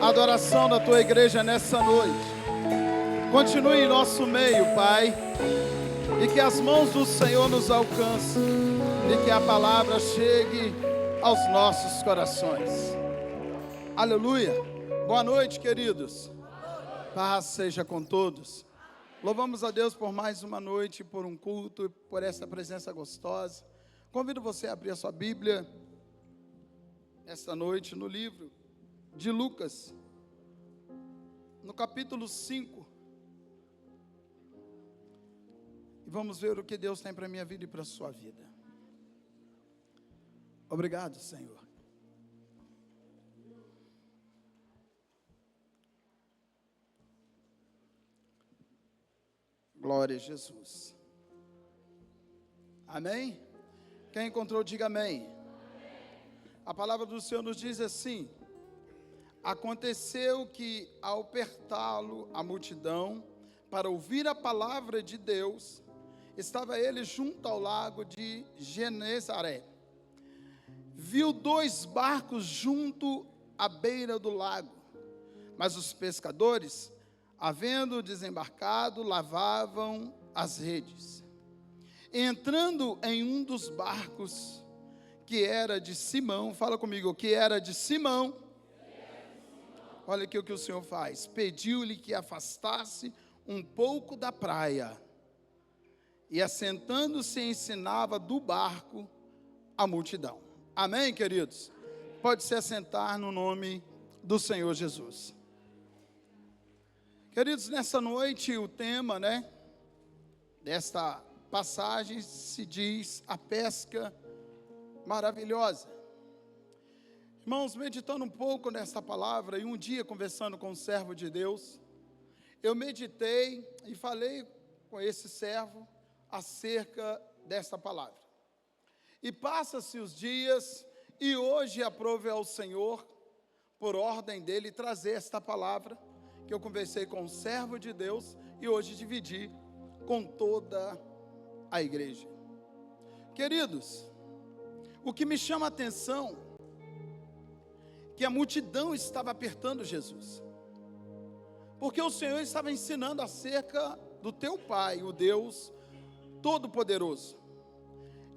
a adoração da tua igreja nessa noite. Continue em nosso meio, Pai, e que as mãos do Senhor nos alcancem, e que a palavra chegue aos nossos corações. Aleluia. Boa noite, queridos. Paz seja com todos. Louvamos a Deus por mais uma noite, por um culto, por essa presença gostosa. Convido você a abrir a sua Bíblia esta noite no livro de Lucas, no capítulo 5. E vamos ver o que Deus tem para a minha vida e para a sua vida. Obrigado, Senhor. Glória a Jesus. Amém? Quem encontrou, diga amém. A palavra do Senhor nos diz assim: aconteceu que, ao apertá-lo a multidão para ouvir a palavra de Deus, estava ele junto ao lago de Genezaré. Viu 2 barcos junto à beira do lago, mas os pescadores, havendo desembarcado, lavavam as redes. Entrando em um dos barcos, que era de Simão, fala comigo, que era de Simão, olha aqui o que o Senhor faz: pediu-lhe que afastasse um pouco da praia, e assentando-se ensinava do barco a multidão. Amém, queridos? Pode se assentar no nome do Senhor Jesus. Queridos, nessa noite o tema, desta passagem se diz a pesca maravilhosa. Irmãos, meditando um pouco nessa palavra, e um dia conversando com um servo de Deus, eu meditei e falei com esse servo acerca dessa palavra. E passa-se os dias, e hoje aprove ao Senhor, por ordem dele, trazer esta palavra, que eu conversei com um servo de Deus, e hoje dividi com toda a igreja. Queridos, o que me chama a atenção, que a multidão estava apertando Jesus, porque o Senhor estava ensinando acerca do teu Pai, o Deus Todo-Poderoso.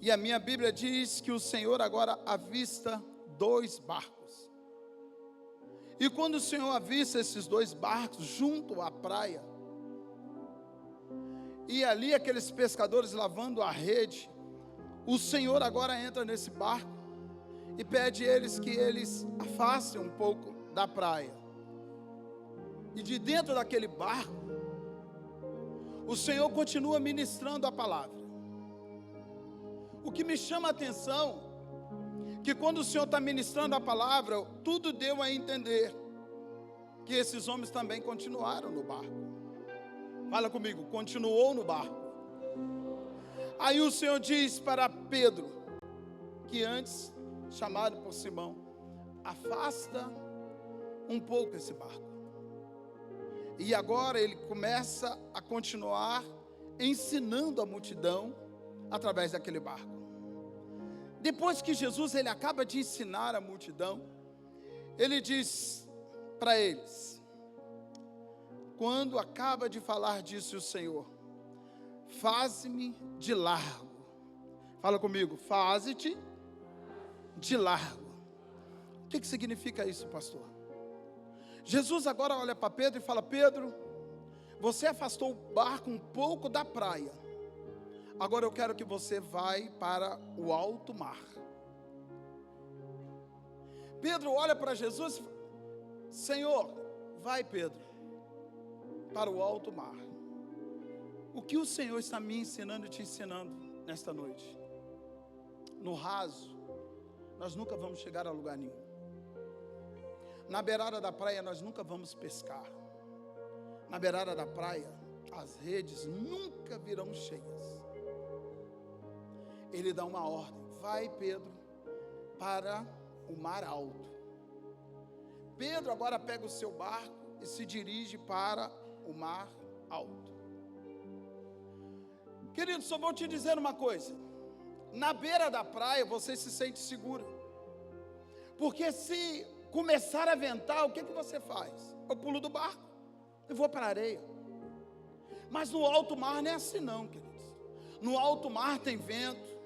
E a minha Bíblia diz que o Senhor agora avista 2 barcos. E quando o Senhor avista esses 2 barcos junto à praia, e ali aqueles pescadores lavando a rede, o Senhor agora entra nesse barco e pede eles que eles afastem um pouco da praia. E de dentro daquele barco, o Senhor continua ministrando a palavra. O que me chama a atenção, que quando o Senhor está ministrando a palavra, tudo deu a entender que esses homens também continuaram no barco. Fala comigo, continuou no barco. Aí o Senhor diz para Pedro, que antes chamado por Simão, afasta um pouco esse barco. E agora ele começa a continuar ensinando a multidão através daquele barco. Depois que Jesus ele acaba de ensinar a multidão, ele diz para eles, quando acaba de falar disso o Senhor: faze-me de largo. Fala comigo, faze-te de largo. O que significa isso, pastor? Jesus agora olha para Pedro e fala: Pedro, você afastou o barco um pouco da praia, agora eu quero que você vá para o alto mar. Pedro olha para Jesus e fala: Senhor, vai, Pedro, para o alto mar. O que o Senhor está me ensinando e te ensinando nesta noite? No raso, nós nunca vamos chegar a lugar nenhum. Na beirada da praia nós nunca vamos pescar. Na beirada da praia as redes nunca virão cheias. Ele dá uma ordem: vai, Pedro, para o mar alto. Pedro agora pega o seu barco e se dirige para o mar alto. Querido, só vou te dizer uma coisa: na beira da praia você se sente seguro, porque se começar a ventar, o que você faz? Eu pulo do barco e vou para a areia. Mas no alto mar não é assim não, queridos. No alto mar tem vento,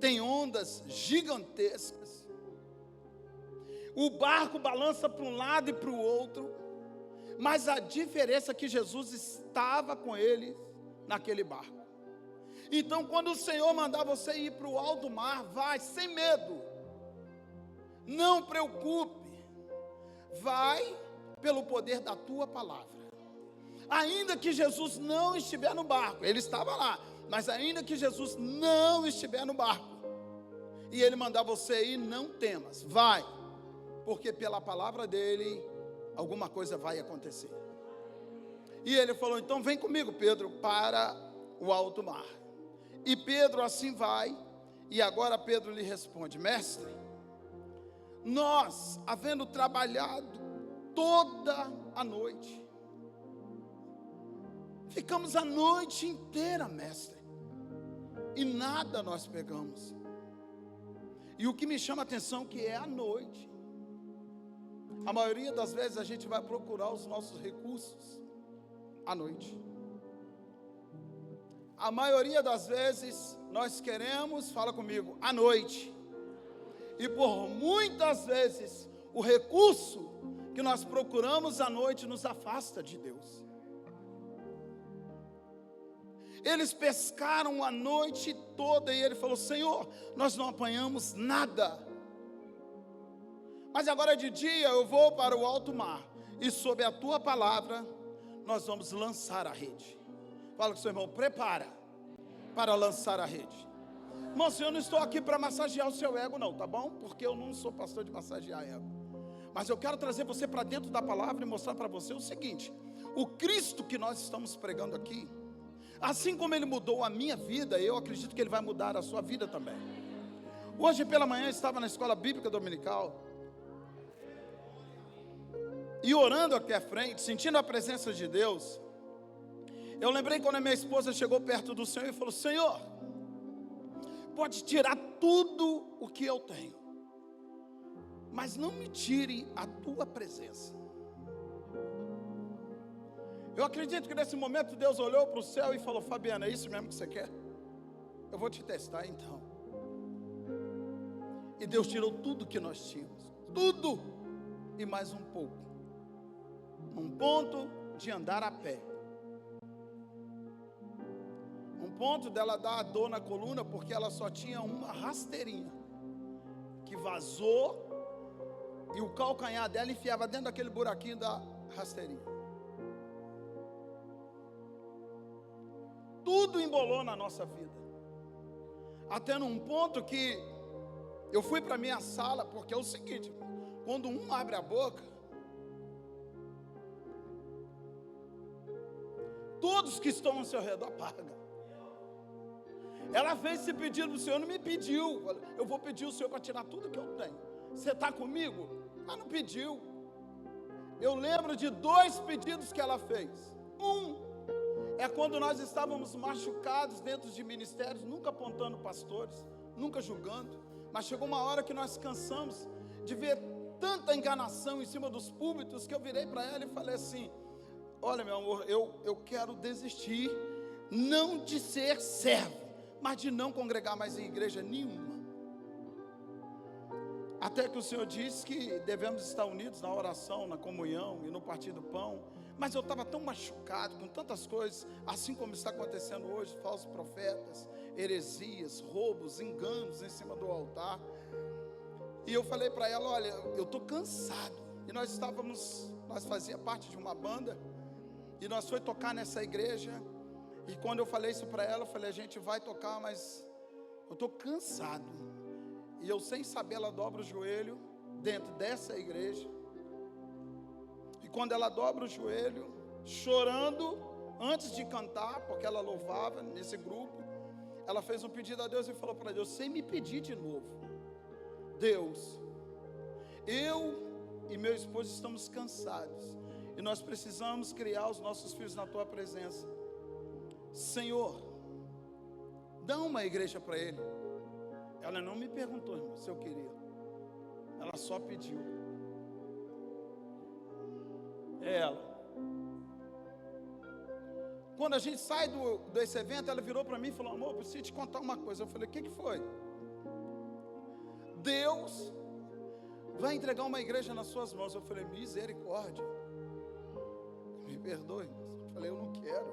tem ondas gigantescas. O barco balança para um lado e para o outro. Mas a diferença é que Jesus estava com eles naquele barco. Então, quando o Senhor mandar você ir para o alto mar, vai sem medo. Não preocupe. Vai pelo poder da tua palavra. Ainda que Jesus não estiver no barco, ele estava lá, mas ainda que Jesus não estiver no barco, e ele mandar você ir, não temas, vai, porque pela palavra dele, alguma coisa vai acontecer. E ele falou, então vem comigo, Pedro, para o alto mar. E Pedro assim vai, e agora Pedro lhe responde, mestre, nós, havendo trabalhado toda a noite, ficamos a noite inteira, mestre, e nada nós pegamos. E o que me chama a atenção que é a noite. A maioria das vezes a gente vai procurar os nossos recursos à noite. A maioria das vezes nós queremos, fala comigo, à noite. E por muitas vezes o recurso que nós procuramos à noite nos afasta de Deus. Eles pescaram a noite toda e ele falou, Senhor, nós não apanhamos nada. Mas agora de dia eu vou para o alto mar e sob a tua palavra nós vamos lançar a rede. Fala com o seu irmão, prepara para lançar a rede. Irmão, eu não estou aqui para massagear o seu ego não, tá bom? Porque eu não sou pastor de massagear ego. Mas eu quero trazer você para dentro da palavra e mostrar para você o seguinte. O Cristo que nós estamos pregando aqui, assim como ele mudou a minha vida, eu acredito que ele vai mudar a sua vida também. Hoje pela manhã eu estava na escola bíblica dominical e orando aqui à frente, sentindo a presença de Deus. Eu lembrei quando a minha esposa chegou perto do Senhor e falou, Senhor, pode tirar tudo o que eu tenho, mas não me tire a tua presença. Eu acredito que nesse momento Deus olhou para o céu e falou, Fabiana, é isso mesmo que você quer? Eu vou te testar então. E Deus tirou tudo que nós tínhamos, tudo e mais um pouco, um ponto de andar a pé, um ponto dela dar dor na coluna, porque ela só tinha uma rasteirinha que vazou e o calcanhar dela enfiava dentro daquele buraquinho da rasteirinha. Tudo embolou na nossa vida, até num ponto que eu fui para minha sala, porque é o seguinte, quando um abre a boca, todos que estão ao seu redor pagam. Ela fez esse pedido, o Senhor não me pediu, eu vou pedir o Senhor para tirar tudo que eu tenho. Você está comigo? Ela não pediu. Eu lembro de 2 pedidos que ela fez. É quando nós estávamos machucados dentro de ministérios, nunca apontando pastores, nunca julgando, mas chegou uma hora que nós cansamos de ver tanta enganação em cima dos púlpitos, que eu virei para ela e falei assim, olha meu amor, eu quero desistir, não de ser servo, mas de não congregar mais em igreja nenhuma. Até que o Senhor disse que devemos estar unidos na oração, na comunhão e no partir do pão. Mas eu estava tão machucado com tantas coisas, assim como está acontecendo hoje, falsos profetas, heresias, roubos, enganos em cima do altar. E eu falei para ela, olha, eu estou cansado. E nós fazia parte de uma banda, e nós foi tocar nessa igreja. E quando eu falei isso para ela, eu falei, a gente vai tocar, mas eu estou cansado. E eu, sem saber, ela dobra o joelho dentro dessa igreja. E quando ela dobra o joelho, chorando, antes de cantar, porque ela louvava nesse grupo, ela fez um pedido a Deus e falou para Deus, sem me pedir de novo, Deus, eu e meu esposo estamos cansados, e nós precisamos criar os nossos filhos na tua presença. Senhor, dá uma igreja para ele. Ela não me perguntou, irmão, se eu queria. Ela só pediu. É ela. Quando a gente sai desse evento, ela virou para mim e falou: amor, preciso te contar uma coisa. Eu falei: o que foi? Deus vai entregar uma igreja nas suas mãos. Eu falei: misericórdia, me perdoe. Eu falei: eu não quero.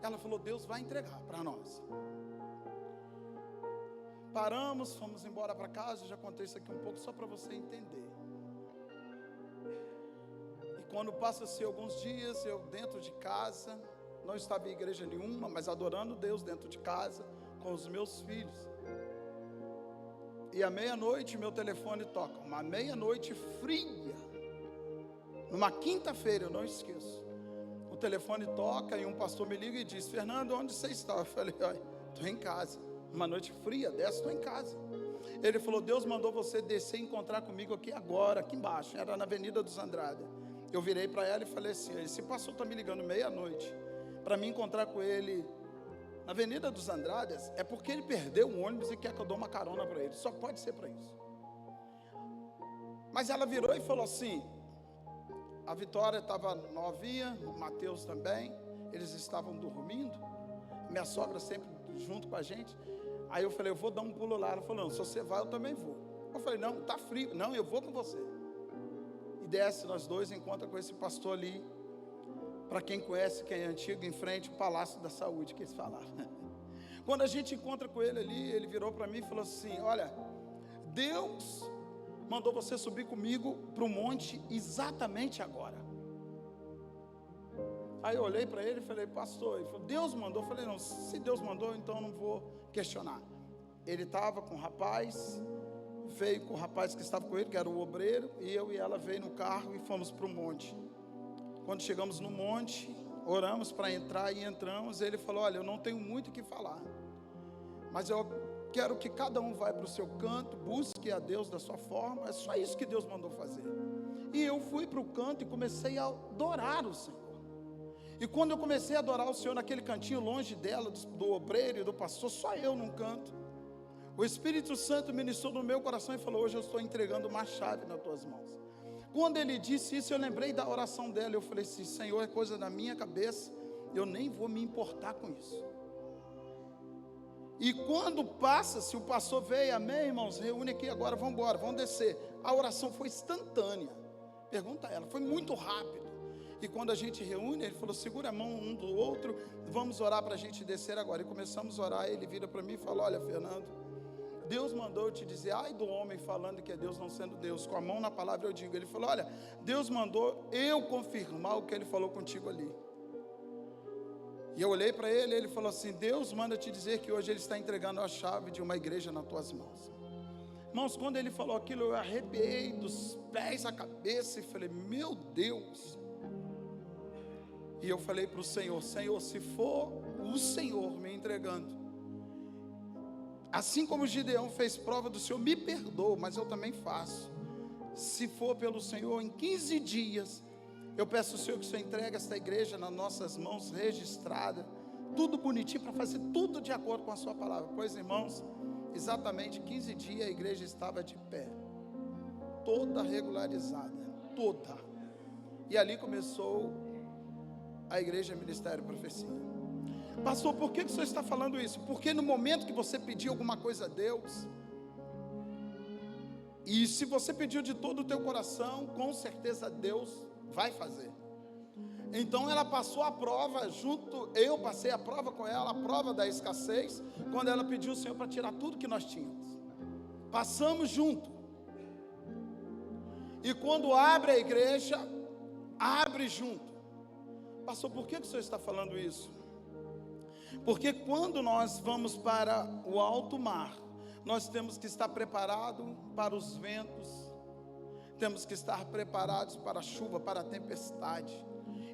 Ela falou: Deus vai entregar para nós. Paramos, fomos embora para casa. Eu já contei isso aqui um pouco só para você entender. E quando passa-se alguns dias, eu dentro de casa, não estava em igreja nenhuma, mas adorando Deus dentro de casa com os meus filhos. E à meia-noite meu telefone toca, uma meia-noite fria, numa quinta-feira, eu não esqueço. O telefone toca e um pastor me liga e diz: Fernando, onde você está? Eu falei: olha, estou em casa. Uma noite fria dessa, estou em casa. Ele falou: Deus mandou você descer e encontrar comigo aqui agora, aqui embaixo. Era na Avenida dos Andradas. Eu virei para ela e falei assim: esse pastor está me ligando meia-noite para me encontrar com ele na Avenida dos Andradas, é porque ele perdeu um ônibus e quer que eu dou uma carona para ele. Só pode ser para isso. Mas ela virou e falou assim: a Vitória estava novinha, o Mateus também, eles estavam dormindo, minha sogra sempre junto com a gente. Aí eu falei: eu vou dar um pulo lá. Ela falou: não, se você vai, eu também vou. Eu falei: não, está frio. Não, eu vou com você. E desce, nós dois, encontra com esse pastor ali. Para quem conhece, quem é antigo, em frente ao Palácio da Saúde, que eles falaram. Quando a gente encontra com ele ali, ele virou para mim e falou assim: olha, Deus mandou você subir comigo para o monte exatamente agora. Aí eu olhei para ele e falei: pastor, ele falou: Deus mandou. Eu falei: não, se Deus mandou, então eu não vou questionar. Ele estava com o rapaz, veio com o rapaz que estava com ele, que era o obreiro, e eu e ela veio no carro e fomos para o monte. Quando chegamos no monte, oramos para entrar e entramos. Ele falou: olha, eu não tenho muito o que falar, mas eu quero que cada um vá para o seu canto, busque a Deus da sua forma. É só isso que Deus mandou fazer. E eu fui para o canto e comecei a adorar o Senhor. E quando eu comecei a adorar o Senhor naquele cantinho longe dela, do obreiro e do pastor, só eu num canto, o Espírito Santo ministrou no meu coração e falou: hoje eu estou entregando uma chave nas tuas mãos. Quando ele disse isso, eu lembrei da oração dela. Eu falei assim: Senhor, é coisa da minha cabeça, eu nem vou me importar com isso. E quando passa, se o pastor veio, amém, irmãos, reúne aqui agora, vamos embora, vamos descer. A oração foi instantânea. Pergunta a ela, foi muito rápido. E quando a gente reúne, ele falou: segura a mão um do outro, vamos orar para a gente descer agora. E começamos a orar. Ele vira para mim e fala: olha, Fernando, Deus mandou eu te dizer, ai do homem falando que é Deus não sendo Deus, com a mão na palavra eu digo. Ele falou: olha, Deus mandou eu confirmar o que ele falou contigo ali. E eu olhei para ele, ele falou assim: Deus manda te dizer que hoje ele está entregando a chave de uma igreja nas tuas mãos. Irmãos, quando ele falou aquilo, eu arrepiei dos pés à cabeça e falei: meu Deus. E eu falei para o Senhor: Senhor, se for o Senhor me entregando, assim como Gideão fez prova do Senhor, me perdoa, mas eu também faço. Se for pelo Senhor, em 15 dias, eu peço ao Senhor que o Senhor entregue esta igreja nas nossas mãos, registrada, tudo bonitinho, para fazer tudo de acordo com a sua palavra. Pois, irmãos, exatamente 15 dias a igreja estava de pé, toda regularizada, toda. E ali começou a igreja Ministério Profecia. Pastor, por que o senhor está falando isso? Porque no momento que você pediu alguma coisa a Deus, e se você pediu de todo o teu coração, com certeza Deus vai fazer. Então ela passou a prova eu passei a prova com ela, a prova da escassez, quando ela pediu ao Senhor para tirar tudo que nós tínhamos. Passamos junto. E quando abre a igreja, abre junto. Pastor, por que o senhor está falando isso? Porque quando nós vamos para o alto mar, nós temos que estar preparados para os ventos, temos que estar preparados para a chuva, para a tempestade.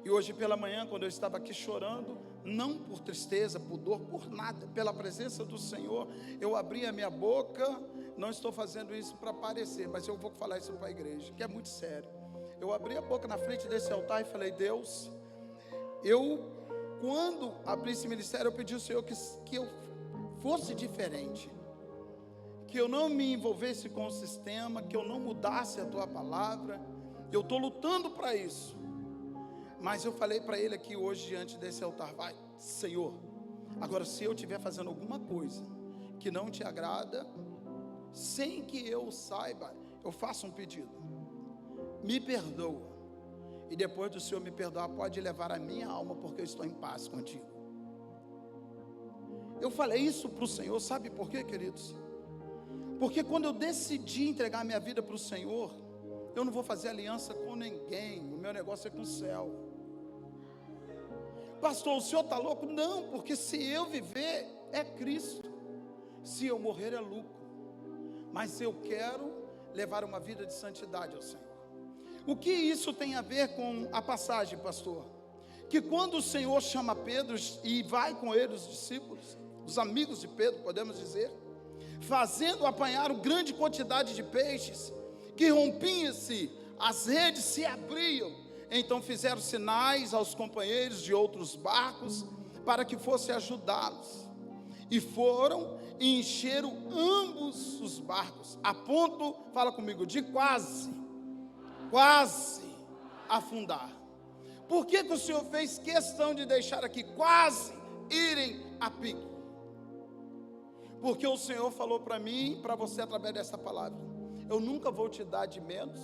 E hoje pela manhã, quando eu estava aqui chorando, não por tristeza, por dor, por nada, pela presença do Senhor, eu abri a minha boca. Não estou fazendo isso para parecer, mas eu vou falar isso para a igreja, que é muito sério. Eu abri a boca na frente desse altar e falei: Deus, quando abri esse ministério, eu pedi ao Senhor que eu fosse diferente, que eu não me envolvesse com o sistema, que eu não mudasse a tua palavra, Eu estou lutando para isso. Mas eu falei para ele aqui hoje, diante desse altar: vai, Senhor, agora se eu estiver fazendo alguma coisa que não te agrada, sem que eu saiba, eu faço um pedido: me perdoa, e depois do Senhor me perdoar, pode levar a minha alma, porque eu estou em paz contigo. Eu falei isso para o Senhor, sabe por quê, queridos? Porque quando eu decidi entregar minha vida para o Senhor, eu não vou fazer aliança com ninguém, o meu negócio é com o céu. Pastor, o senhor está louco? Não, porque se eu viver é Cristo, se eu morrer é lucro. Mas eu quero levar uma vida de santidade ao Senhor. O que isso tem a ver com a passagem, pastor? Que quando o Senhor chama Pedro e vai com ele os discípulos, os amigos de Pedro, podemos dizer, fazendo apanhar uma grande quantidade de peixes, que rompiam-se, as redes se abriam. Então fizeram sinais aos companheiros de outros barcos, para que fosse ajudá-los. E foram e encheram ambos os barcos, a ponto, fala comigo, de quase afundar. Por que o Senhor fez questão de deixar aqui quase irem a pique? Porque o Senhor falou para mim e para você através dessa palavra: eu nunca vou te dar de menos,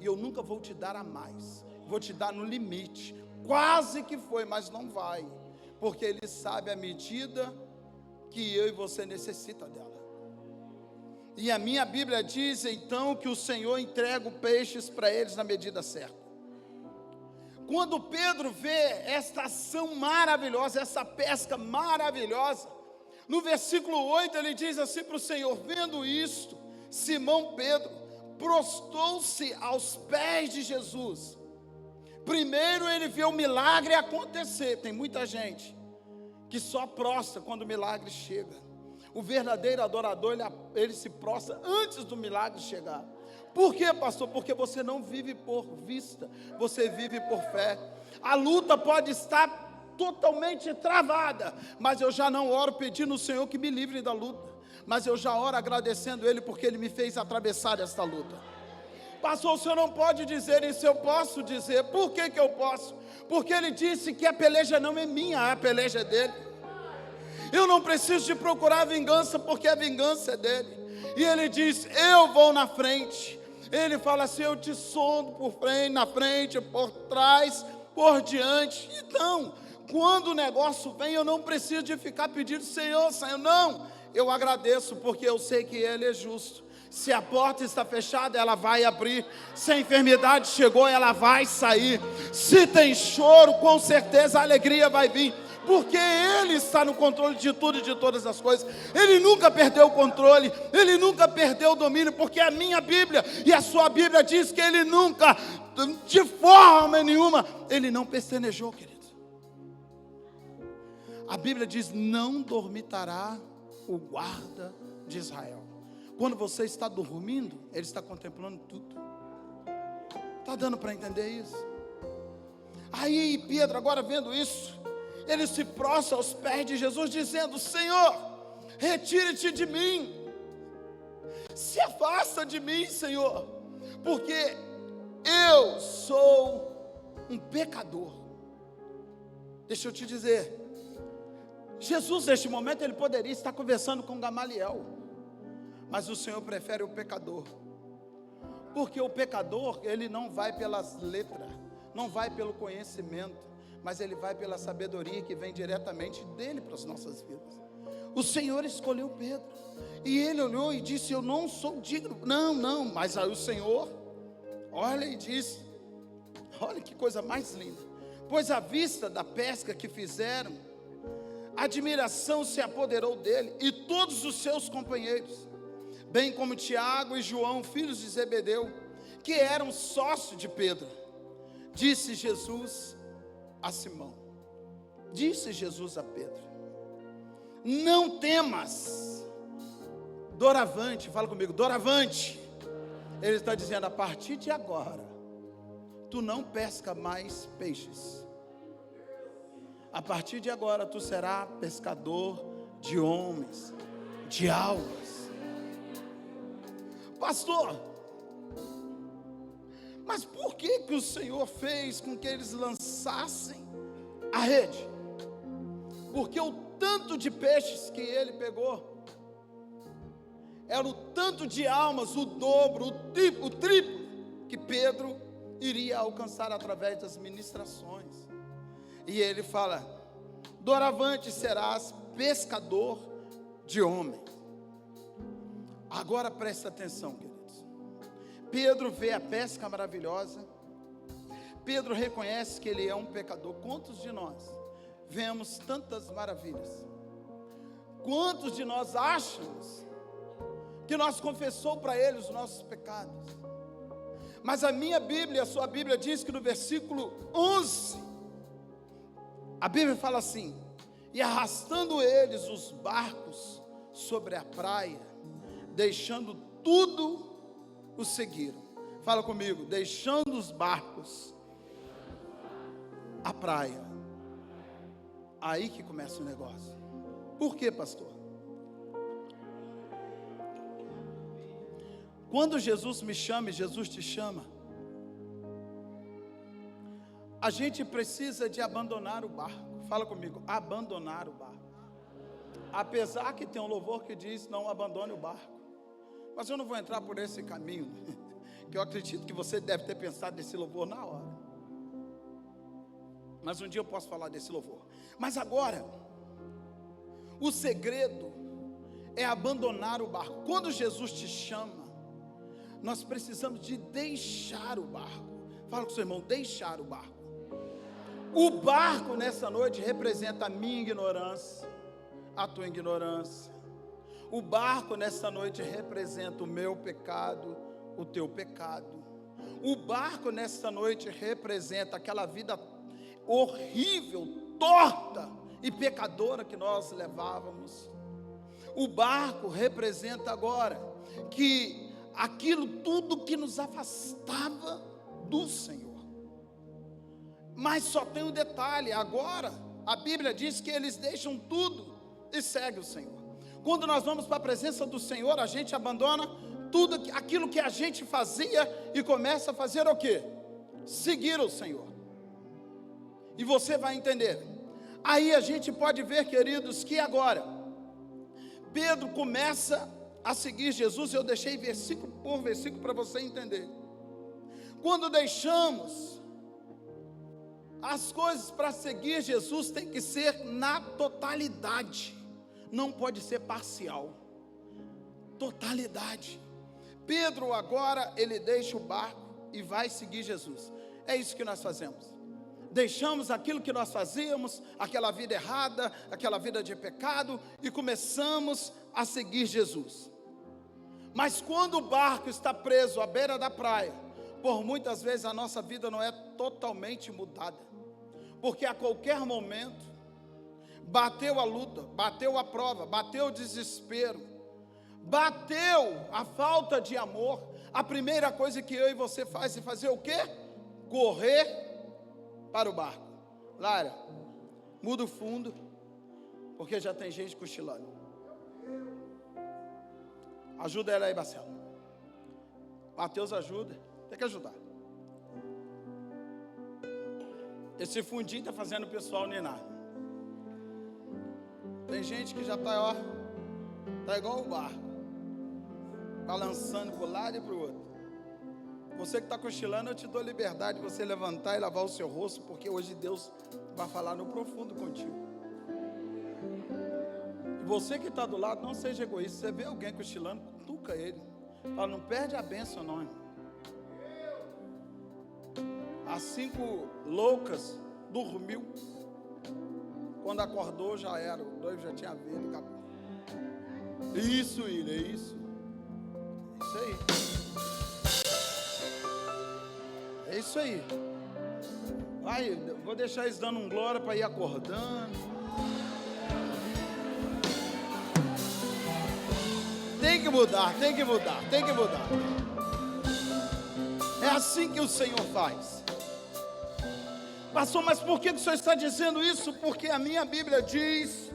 e eu nunca vou te dar a mais, vou te dar no limite. Quase que foi, mas não vai, porque Ele sabe a medida que eu e você necessita dela. E a minha Bíblia diz então que o Senhor entrega os peixes para eles na medida certa. Quando Pedro vê esta ação maravilhosa, essa pesca maravilhosa, no versículo 8 ele diz assim para o Senhor: vendo isto, Simão Pedro prostrou-se aos pés de Jesus. Primeiro ele vê o milagre acontecer. Tem muita gente que só prostra quando o milagre chega. O verdadeiro adorador, ele se prostra antes do milagre chegar. Por quê, pastor? Porque você não vive por vista, você vive por fé. A luta pode estar totalmente travada, mas eu já não oro pedindo ao Senhor que me livre da luta, mas eu já oro agradecendo Ele, porque Ele me fez atravessar esta luta. Pastor, o senhor não pode dizer isso. Eu posso dizer. Por que eu posso? Porque Ele disse que a peleja não é minha, a peleja é dele. Eu não preciso de procurar vingança, porque a vingança é dele. E Ele diz: eu vou na frente. Ele fala assim: eu te sondo por frente, na frente, por trás, por diante. Então, quando o negócio vem, eu não preciso de ficar pedindo: Senhor, Senhor, não. Eu agradeço, porque eu sei que Ele é justo. Se a porta está fechada, ela vai abrir. Se a enfermidade chegou, ela vai sair. Se tem choro, com certeza a alegria vai vir, porque Ele está no controle de tudo e de todas as coisas. Ele nunca perdeu o controle, Ele nunca perdeu o domínio, porque a minha Bíblia e a sua Bíblia diz que Ele nunca, de forma nenhuma, Ele não pestanejou, querido. A Bíblia diz: não dormitará o guarda de Israel. Quando você está dormindo, Ele está contemplando tudo. Está dando para entender isso? Aí Pedro, agora vendo isso, ele se prostra aos pés de Jesus, dizendo: Senhor, retire-te de mim, se afasta de mim, Senhor, porque eu sou um pecador. Deixa eu te dizer, Jesus neste momento ele poderia estar conversando com Gamaliel, mas o Senhor prefere o pecador, porque o pecador, ele não vai pelas letras, não vai pelo conhecimento, mas ele vai pela sabedoria que vem diretamente dele para as nossas vidas. O Senhor escolheu Pedro, e ele olhou e disse: eu não sou digno. Não, mas aí o Senhor olha e diz: olha que coisa mais linda. Pois à vista da pesca que fizeram, admiração se apoderou dele e todos os seus companheiros, bem como Tiago e João, filhos de Zebedeu, que eram sócios de Pedro. Disse Jesus a Simão, disse Jesus a Pedro: não temas, doravante, fala comigo, doravante. Ele está dizendo: a partir de agora, tu não pesca mais peixes. A partir de agora, tu serás pescador de homens, de almas. Pastor, Mas por que o Senhor fez com que eles lançassem a rede? Porque o tanto de peixes que ele pegou era o tanto de almas, o dobro, o triplo que Pedro iria alcançar através das ministrações. E ele fala: doravante serás pescador de homens. Agora presta atenção, queridos. Pedro vê a pesca maravilhosa. Pedro reconhece que ele é um pecador. Quantos de nós vemos tantas maravilhas? Quantos de nós achamos que nós confessou para ele os nossos pecados? Mas a minha Bíblia, a sua Bíblia diz que no versículo 11, a Bíblia fala assim: e arrastando eles os barcos sobre a praia, deixando tudo, o seguiram. Fala comigo: deixando os barcos, a praia. Aí que começa o negócio. Por quê, pastor? Quando Jesus me chama e Jesus te chama, a gente precisa de abandonar o barco. Fala comigo: abandonar o barco. Apesar que tem um louvor que diz: não abandone o barco. Mas eu não vou entrar por esse caminho, que eu acredito que você deve ter pensado nesse louvor na hora. Mas um dia eu posso falar desse louvor. Mas agora, o segredo é abandonar o barco. Quando Jesus te chama, nós precisamos de deixar o barco. Fala com o seu irmão: deixar o barco. O barco nessa noite representa a minha ignorância, a tua ignorância. O barco nessa noite representa o meu pecado, o teu pecado. O barco nessa noite representa aquela vida horrível, torta e pecadora que nós levávamos. O barco representa agora que aquilo tudo que nos afastava do Senhor. Mas só tem um detalhe: agora a Bíblia diz que eles deixam tudo e seguem o Senhor. Quando nós vamos para a presença do Senhor, a gente abandona tudo aquilo que a gente fazia e começa a fazer o quê? Seguir o Senhor. E você vai entender. Aí a gente pode ver, queridos, que agora Pedro começa a seguir Jesus. Eu deixei versículo por versículo para você entender. Quando deixamos as coisas para seguir Jesus, tem que ser na totalidade. Não pode ser parcial. Totalidade. Pedro agora, ele deixa o barco e vai seguir Jesus. É isso que nós fazemos. Deixamos aquilo que nós fazíamos, aquela vida errada, aquela vida de pecado, e começamos a seguir Jesus. Mas quando o barco está preso à beira da praia, por muitas vezes a nossa vida não é totalmente mudada. Porque a qualquer momento, bateu a luta, bateu a prova, bateu o desespero, bateu a falta de amor. A primeira coisa que eu e você faz é fazer o quê? Correr para o barco. Lara, muda o fundo, porque já tem gente cochilando. Ajuda ela aí, Marcelo. Mateus, ajuda. Tem que ajudar. Esse fundinho está fazendo o pessoal ninar. Tem gente que já está, está igual o barco, balançando para um lado e para o outro. Você que está cochilando, eu te dou liberdade de você levantar e lavar o seu rosto, porque hoje Deus vai falar no profundo contigo. E você que está do lado, não seja egoísta. Você vê alguém cochilando, cutuca ele. Fala: não perde a bênção não, irmão. As 5 loucas dormiu. Quando acordou já era, o noivo já tinha vindo, acabou. Isso, Ilha, é isso. Isso aí. É isso aí. Vai, vou deixar eles dando um glória para ir acordando. Tem que mudar, tem que mudar, tem que mudar. É assim que o Senhor faz. Pastor, mas por que o senhor está dizendo isso? Porque a minha Bíblia diz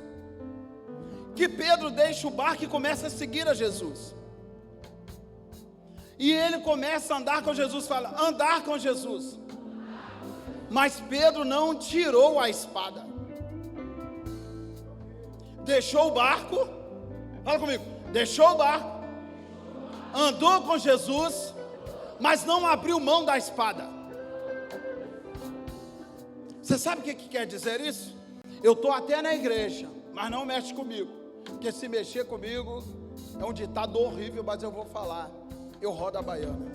que Pedro deixa o barco e começa a seguir a Jesus. E ele começa a andar com Jesus, fala, andar com Jesus. Mas Pedro não tirou a espada. Deixou o barco, fala comigo, deixou o barco, andou com Jesus, mas não abriu mão da espada. Você sabe o que quer dizer isso? Eu estou até na igreja, mas não mexe comigo, porque se mexer comigo, é um ditado horrível, mas eu vou falar, eu rodo a baiana.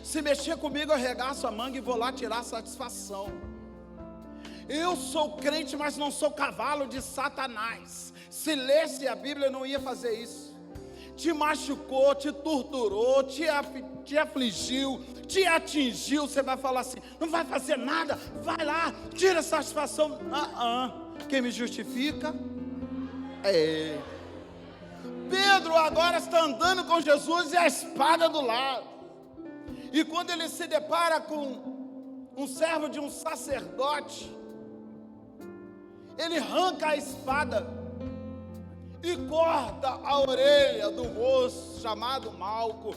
Se mexer comigo, eu arregaço a manga e vou lá tirar satisfação. Eu sou crente, mas não sou cavalo de Satanás. Se lesse a Bíblia, eu não ia fazer isso. Te machucou, te torturou, te afligiu, te atingiu. Você vai falar assim, não vai fazer nada, vai lá, tira a satisfação. Quem me justifica é Ele. Pedro agora está andando com Jesus e a espada do lado. E quando ele se depara com um servo de um sacerdote, ele arranca a espada e corta a orelha do moço chamado Malco.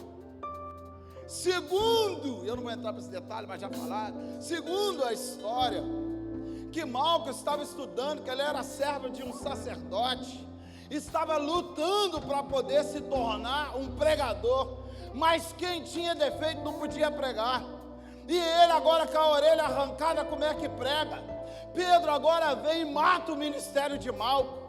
Segundo, eu não vou entrar nesse detalhe, mas já falaram, segundo a história, que Malco estava estudando, que ele era servo de um sacerdote, estava lutando para poder se tornar um pregador, mas quem tinha defeito não podia pregar, e ele agora com a orelha arrancada, como é que prega? Pedro agora vem e mata o ministério de Malco.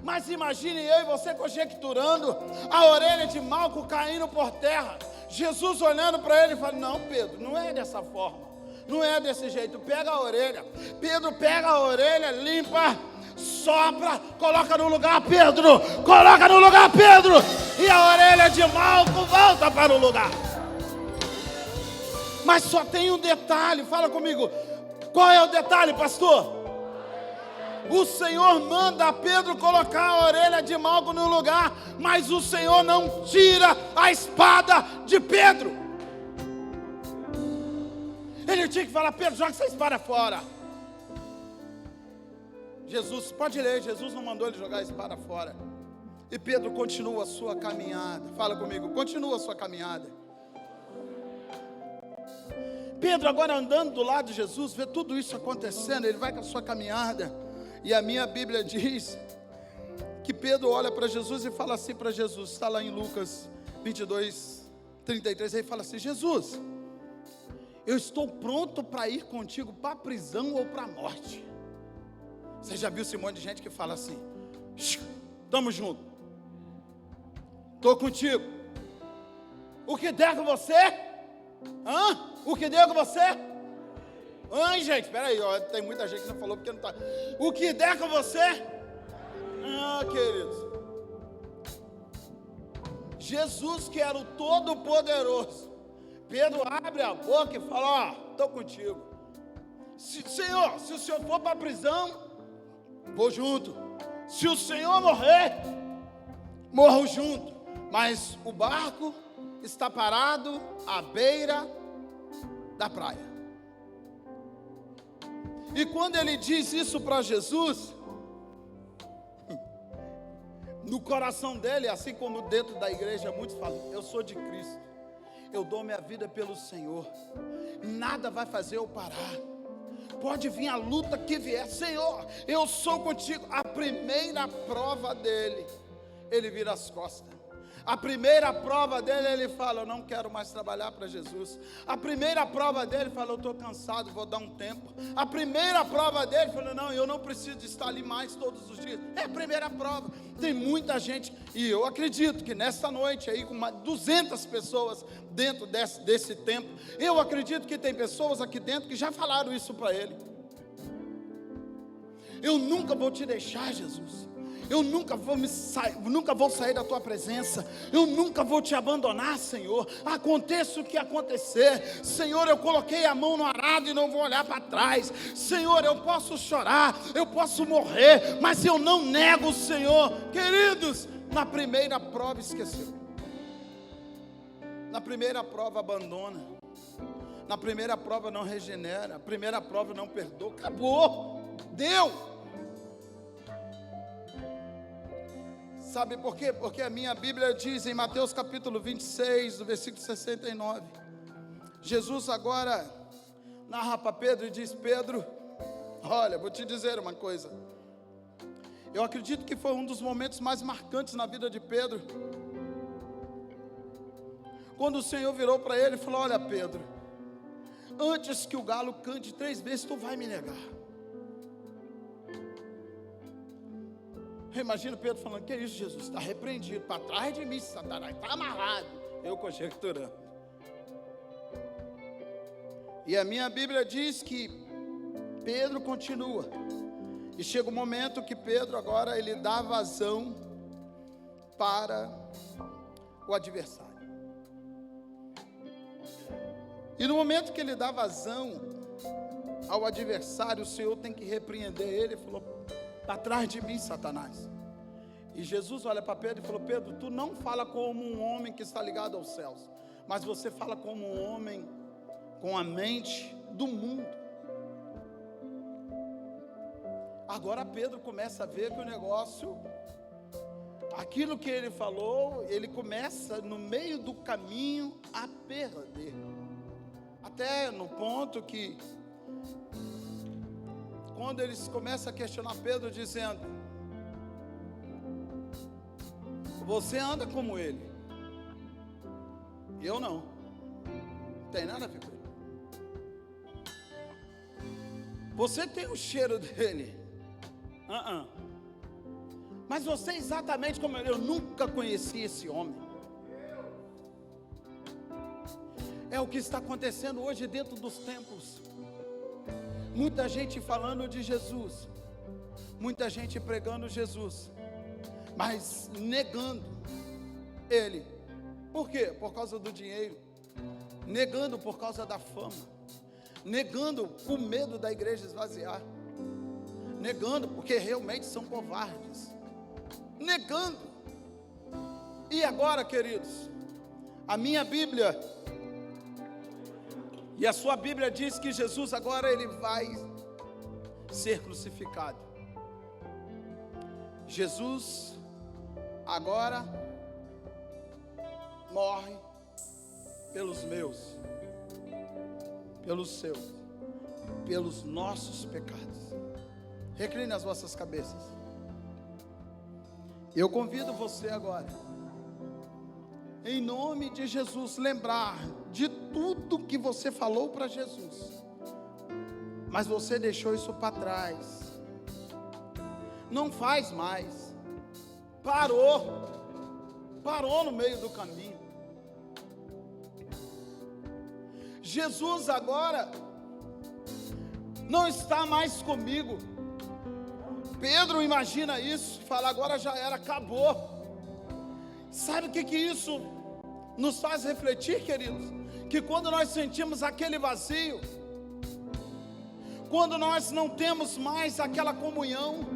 Mas imagine eu e você conjecturando a orelha de Malco caindo por terra. Jesus olhando para ele e fala, não Pedro, não é dessa forma, não é desse jeito, pega a orelha. Pedro pega a orelha, limpa, sopra, coloca no lugar, Pedro, coloca no lugar, Pedro, e a orelha de Malco volta para o lugar. Mas só tem um detalhe, fala comigo, qual é o detalhe, pastor? O Senhor manda Pedro colocar a orelha de Malco no lugar, mas o Senhor não tira a espada de Pedro. Ele tinha que falar, Pedro, joga essa espada fora. Jesus, pode ler, Jesus não mandou ele jogar a espada fora. E Pedro continua a sua caminhada. Fala comigo, continua a sua caminhada. Pedro agora andando do lado de Jesus, vê tudo isso acontecendo, ele vai com a sua caminhada, e a minha Bíblia diz que Pedro olha para Jesus e fala assim para Jesus, está lá em Lucas 22, 33, ele fala assim, Jesus, eu estou pronto para ir contigo para a prisão ou para a morte. Você já viu esse monte de gente que fala assim, estamos juntos, estou contigo, o que der com você? O que deu com você? Gente, espera aí, tem muita gente que não falou porque não está. O que der com você? Queridos, Jesus que era o Todo-Poderoso, Pedro abre a boca e fala, estou contigo. Senhor, se o Senhor for para a prisão, vou junto. Se o Senhor morrer, morro junto. Mas o barco está parado à beira da praia. E quando ele diz isso para Jesus, no coração dele, assim como dentro da igreja, muitos falam, eu sou de Cristo, eu dou minha vida pelo Senhor, nada vai fazer eu parar, pode vir a luta que vier, Senhor, eu sou contigo. A primeira prova dele, ele vira as costas. A primeira prova dele, ele fala, eu não quero mais trabalhar para Jesus. A primeira prova dele, ele fala, eu estou cansado, vou dar um tempo. A primeira prova dele, ele falou, não, eu não preciso de estar ali mais todos os dias. É a primeira prova. Tem muita gente, e eu acredito que nesta noite aí, com 200 pessoas dentro desse templo, eu acredito que tem pessoas aqui dentro que já falaram isso para ele. Eu nunca vou te deixar, Jesus. Eu nunca vou sair da tua presença. Eu nunca vou te abandonar, Senhor. Aconteça o que acontecer, Senhor, eu coloquei a mão no arado e não vou olhar para trás. Senhor, eu posso chorar, eu posso morrer, mas eu não nego o Senhor. Queridos, na primeira prova esqueceu. Na primeira prova abandona. Na primeira prova não regenera. Na primeira prova não perdoa. Acabou. Deu. Sabe por quê? Porque a minha Bíblia diz em Mateus capítulo 26, do versículo 69, Jesus agora narra para Pedro e diz: Pedro, olha, vou te dizer uma coisa. Eu acredito que foi um dos momentos mais marcantes na vida de Pedro, quando o Senhor virou para ele e falou: olha, Pedro, antes que o galo cante 3 vezes, tu vai me negar. Eu imagino Pedro falando: que isso, Jesus? Está repreendido, para trás de mim, Satanás, está amarrado. Eu conjecturando. E a minha Bíblia diz que Pedro continua. E chega um momento que Pedro agora ele dá vazão para o adversário. E no momento que ele dá vazão ao adversário, o Senhor tem que repreender ele. Ele falou: para trás de mim, Satanás. E Jesus olha para Pedro e falou: Pedro, tu não fala como um homem que está ligado aos céus, mas você fala como um homem com a mente do mundo. Agora Pedro começa a ver que o negócio, aquilo que ele falou, ele começa no meio do caminho a perder. Até no ponto que, quando eles começam a questionar Pedro, dizendo: você anda como ele, eu não tem nada a ver com ele. Você tem o cheiro dele, mas você é exatamente como ele. Eu nunca conheci esse homem. É o que está acontecendo hoje dentro dos templos. Muita gente falando de Jesus, muita gente pregando Jesus, mas negando ele. Por quê? Por causa do dinheiro, negando por causa da fama, negando com medo da igreja esvaziar, negando porque realmente são covardes, negando. E agora, queridos, a minha Bíblia e a sua Bíblia diz que Jesus agora ele vai ser crucificado. Jesus agora morre pelos meus, pelos seus, pelos nossos pecados. Recline as vossas cabeças. Eu convido você agora, em nome de Jesus, lembrar de tudo que você falou para Jesus, mas você deixou isso para trás, não faz mais, parou no meio do caminho. Jesus agora não está mais comigo. Pedro imagina isso, fala: agora já era, acabou. Sabe o que isso nos faz refletir, queridos? Que quando nós sentimos aquele vazio, quando nós não temos mais aquela comunhão,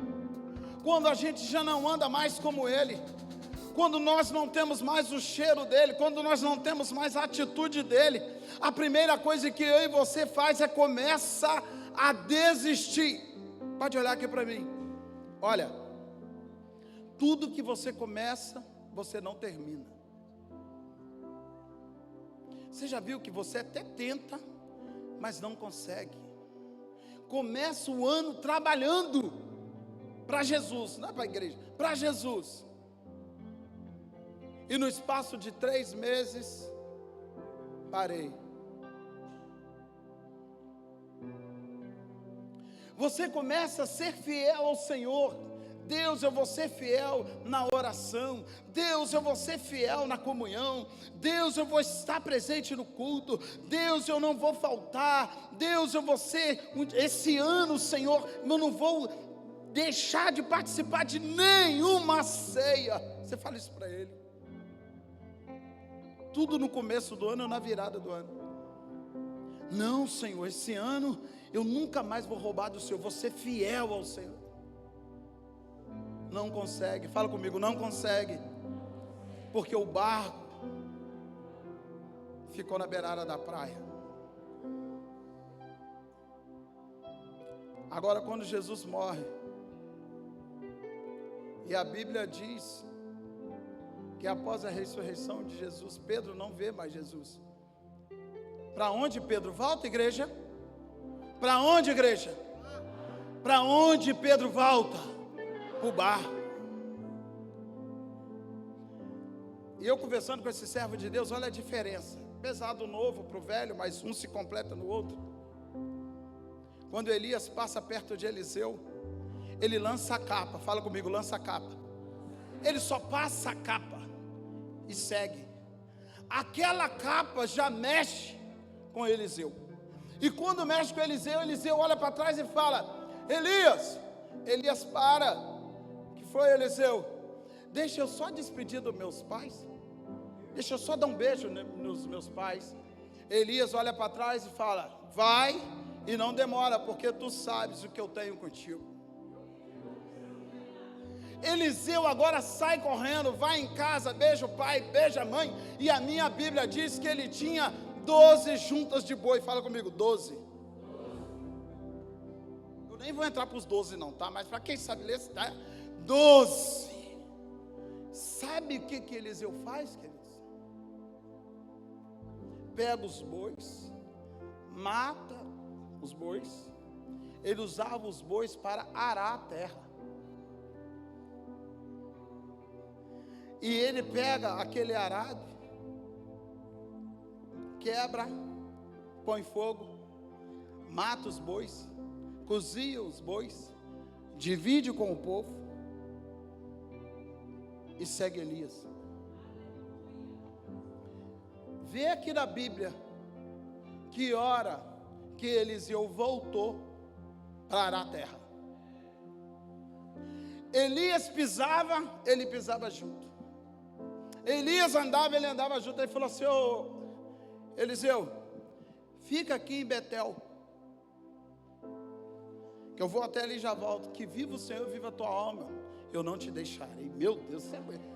quando a gente já não anda mais como ele, quando nós não temos mais o cheiro dele, quando nós não temos mais a atitude dele, a primeira coisa que eu e você faz é começa a desistir. Pode olhar aqui para mim. Olha, tudo que você começa, você não termina. Você já viu que você até tenta, mas não consegue. Começa o ano trabalhando para Jesus, não é para a igreja, para Jesus. E no espaço de 3 meses, parei. Você começa a ser fiel ao Senhor. Deus, eu vou ser fiel na oração. Deus, eu vou ser fiel na comunhão. Deus, eu vou estar presente no culto. Deus, eu não vou faltar. Deus, eu vou ser, esse ano, Senhor, eu não vou deixar de participar de nenhuma ceia. Você fala isso para Ele. Tudo no começo do ano ou na virada do ano. Não, Senhor, esse ano eu nunca mais vou roubar do Senhor, vou ser fiel ao Senhor. Não consegue, fala comigo, não consegue, porque o barco ficou na beirada da praia. Agora, quando Jesus morre, e a Bíblia diz que após a ressurreição de Jesus, Pedro não vê mais Jesus. Para onde Pedro volta, igreja? Para onde, igreja? Para onde Pedro volta? Para o barco. E eu conversando com esse servo de Deus, olha a diferença. Apesar do novo para o velho, mas um se completa no outro. Quando Elias passa perto de Eliseu, ele lança a capa. Fala comigo, lança a capa. Ele só passa a capa e segue. Aquela capa já mexe com Eliseu. E quando mexe com Eliseu, Eliseu olha para trás e fala: Elias. Elias para. Que foi, Eliseu? Deixa eu só despedir dos meus pais. Deixa eu só dar um beijo nos meus pais. Elias olha para trás e fala: vai e não demora, porque tu sabes o que eu tenho contigo. Eliseu agora sai correndo, vai em casa, beija o pai, beija a mãe. E a minha Bíblia diz que ele tinha 12 juntas de boi. Fala comigo, 12. Eu nem vou entrar para os 12 não, tá? Mas para quem sabe ler, tá? 12. Sabe o que Eliseu faz, queridos? Pega os bois, mata os bois. Ele usava os bois para arar a terra. E ele pega aquele arado, quebra, põe fogo, mata os bois, cozinha os bois, divide com o povo e segue Elias. Vê aqui na Bíblia que hora que Eliseu voltou para arar a terra. Elias pisava, ele pisava junto. Elias andava, ele andava junto. Ele falou assim: ô Eliseu, fica aqui em Betel, que eu vou até ali e já volto. Que viva o Senhor, viva a tua alma, eu não te deixarei. Meu Deus, você é...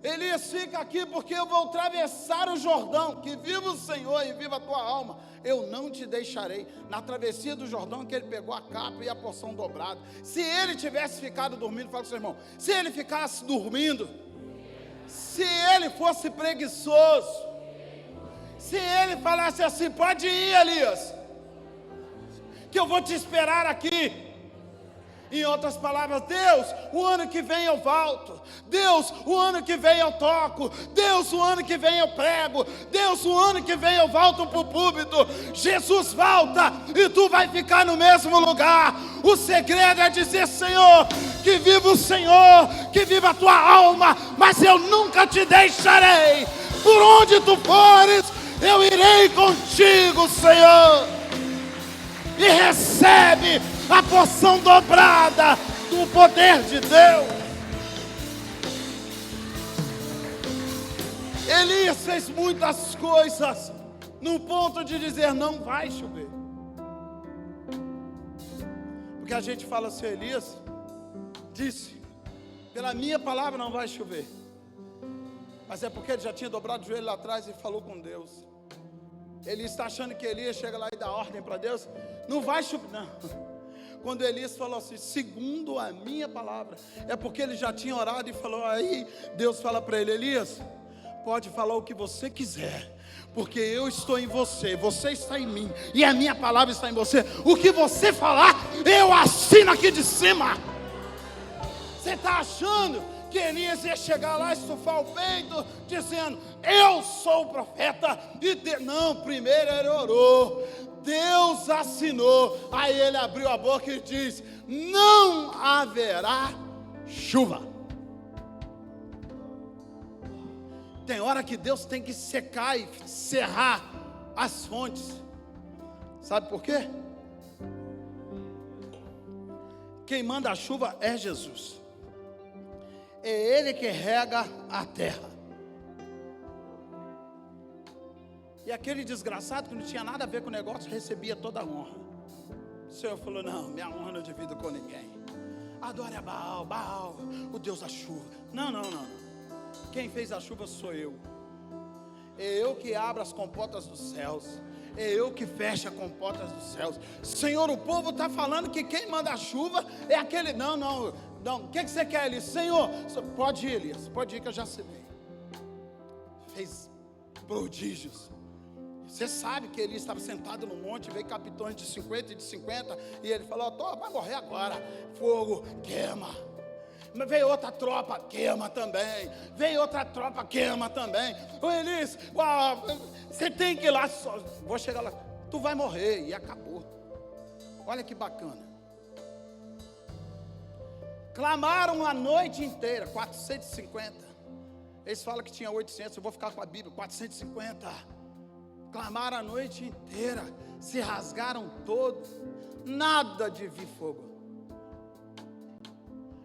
Elias, fica aqui porque eu vou atravessar o Jordão. Que viva o Senhor e viva a tua alma, eu não te deixarei. Na travessia do Jordão que ele pegou a capa e a porção dobrada. Se ele tivesse ficado dormindo, fala com o seu irmão, se ele ficasse dormindo, se ele fosse preguiçoso, se ele falasse assim: pode ir, Elias, que eu vou te esperar aqui. Em outras palavras, Deus, o ano que vem eu volto. Deus, o ano que vem eu toco. Deus, o ano que vem eu prego. Deus, o ano que vem eu volto para o púlpito. Jesus volta e tu vai ficar no mesmo lugar. O segredo é dizer: Senhor, que viva o Senhor, que viva a tua alma, mas eu nunca te deixarei. Por onde tu fores, eu irei contigo, Senhor. E recebe a porção dobrada do poder de Deus. Elias fez muitas coisas no ponto de dizer: não vai chover. Porque a gente fala assim: Elias disse, pela minha palavra não vai chover. Mas é porque ele já tinha dobrado o joelho lá atrás e falou com Deus. Ele está achando que Elias chega lá e dá ordem para Deus: não vai chover, não. Quando Elias falou assim: segundo a minha palavra, é porque ele já tinha orado e falou. Aí Deus fala para ele: Elias, pode falar o que você quiser, porque eu estou em você, você está em mim, e a minha palavra está em você. O que você falar, eu assino aqui de cima. Você está achando que Elias ia chegar lá, estufar o peito, dizendo: eu sou o profeta? Não, primeiro ele orou, Deus assinou. Aí ele abriu a boca e disse: não haverá chuva. Tem hora que Deus tem que secar e cerrar as fontes. Sabe por quê? Quem manda a chuva é Jesus. É Ele que rega a terra. E aquele desgraçado que não tinha nada a ver com o negócio recebia toda a honra. O Senhor falou: não, minha honra não divido com ninguém. Adore a Baal, Baal, o Deus da chuva. Não. Quem fez a chuva sou eu. É eu que abro as comportas dos céus. É eu que fecho as comportas dos céus. Senhor, o povo está falando que quem manda a chuva é aquele. Não. Jordão. O que você quer, Elias? Senhor, pode ir, Elias, pode ir que eu já assinei. Fez prodígios. Você sabe que Elias estava sentado no monte, veio capitões de 50 e de 50, e ele falou: vai morrer agora, fogo, queima. Mas veio outra tropa, queima também. Veio outra tropa, queima também. Ô Elias, você tem que ir lá, vou chegar lá, tu vai morrer, e acabou. Olha que bacana. Clamaram a noite inteira, 450. Eles falam que tinha 800, eu vou ficar com a Bíblia, 450. Clamaram a noite inteira, se rasgaram todos, nada de vir fogo.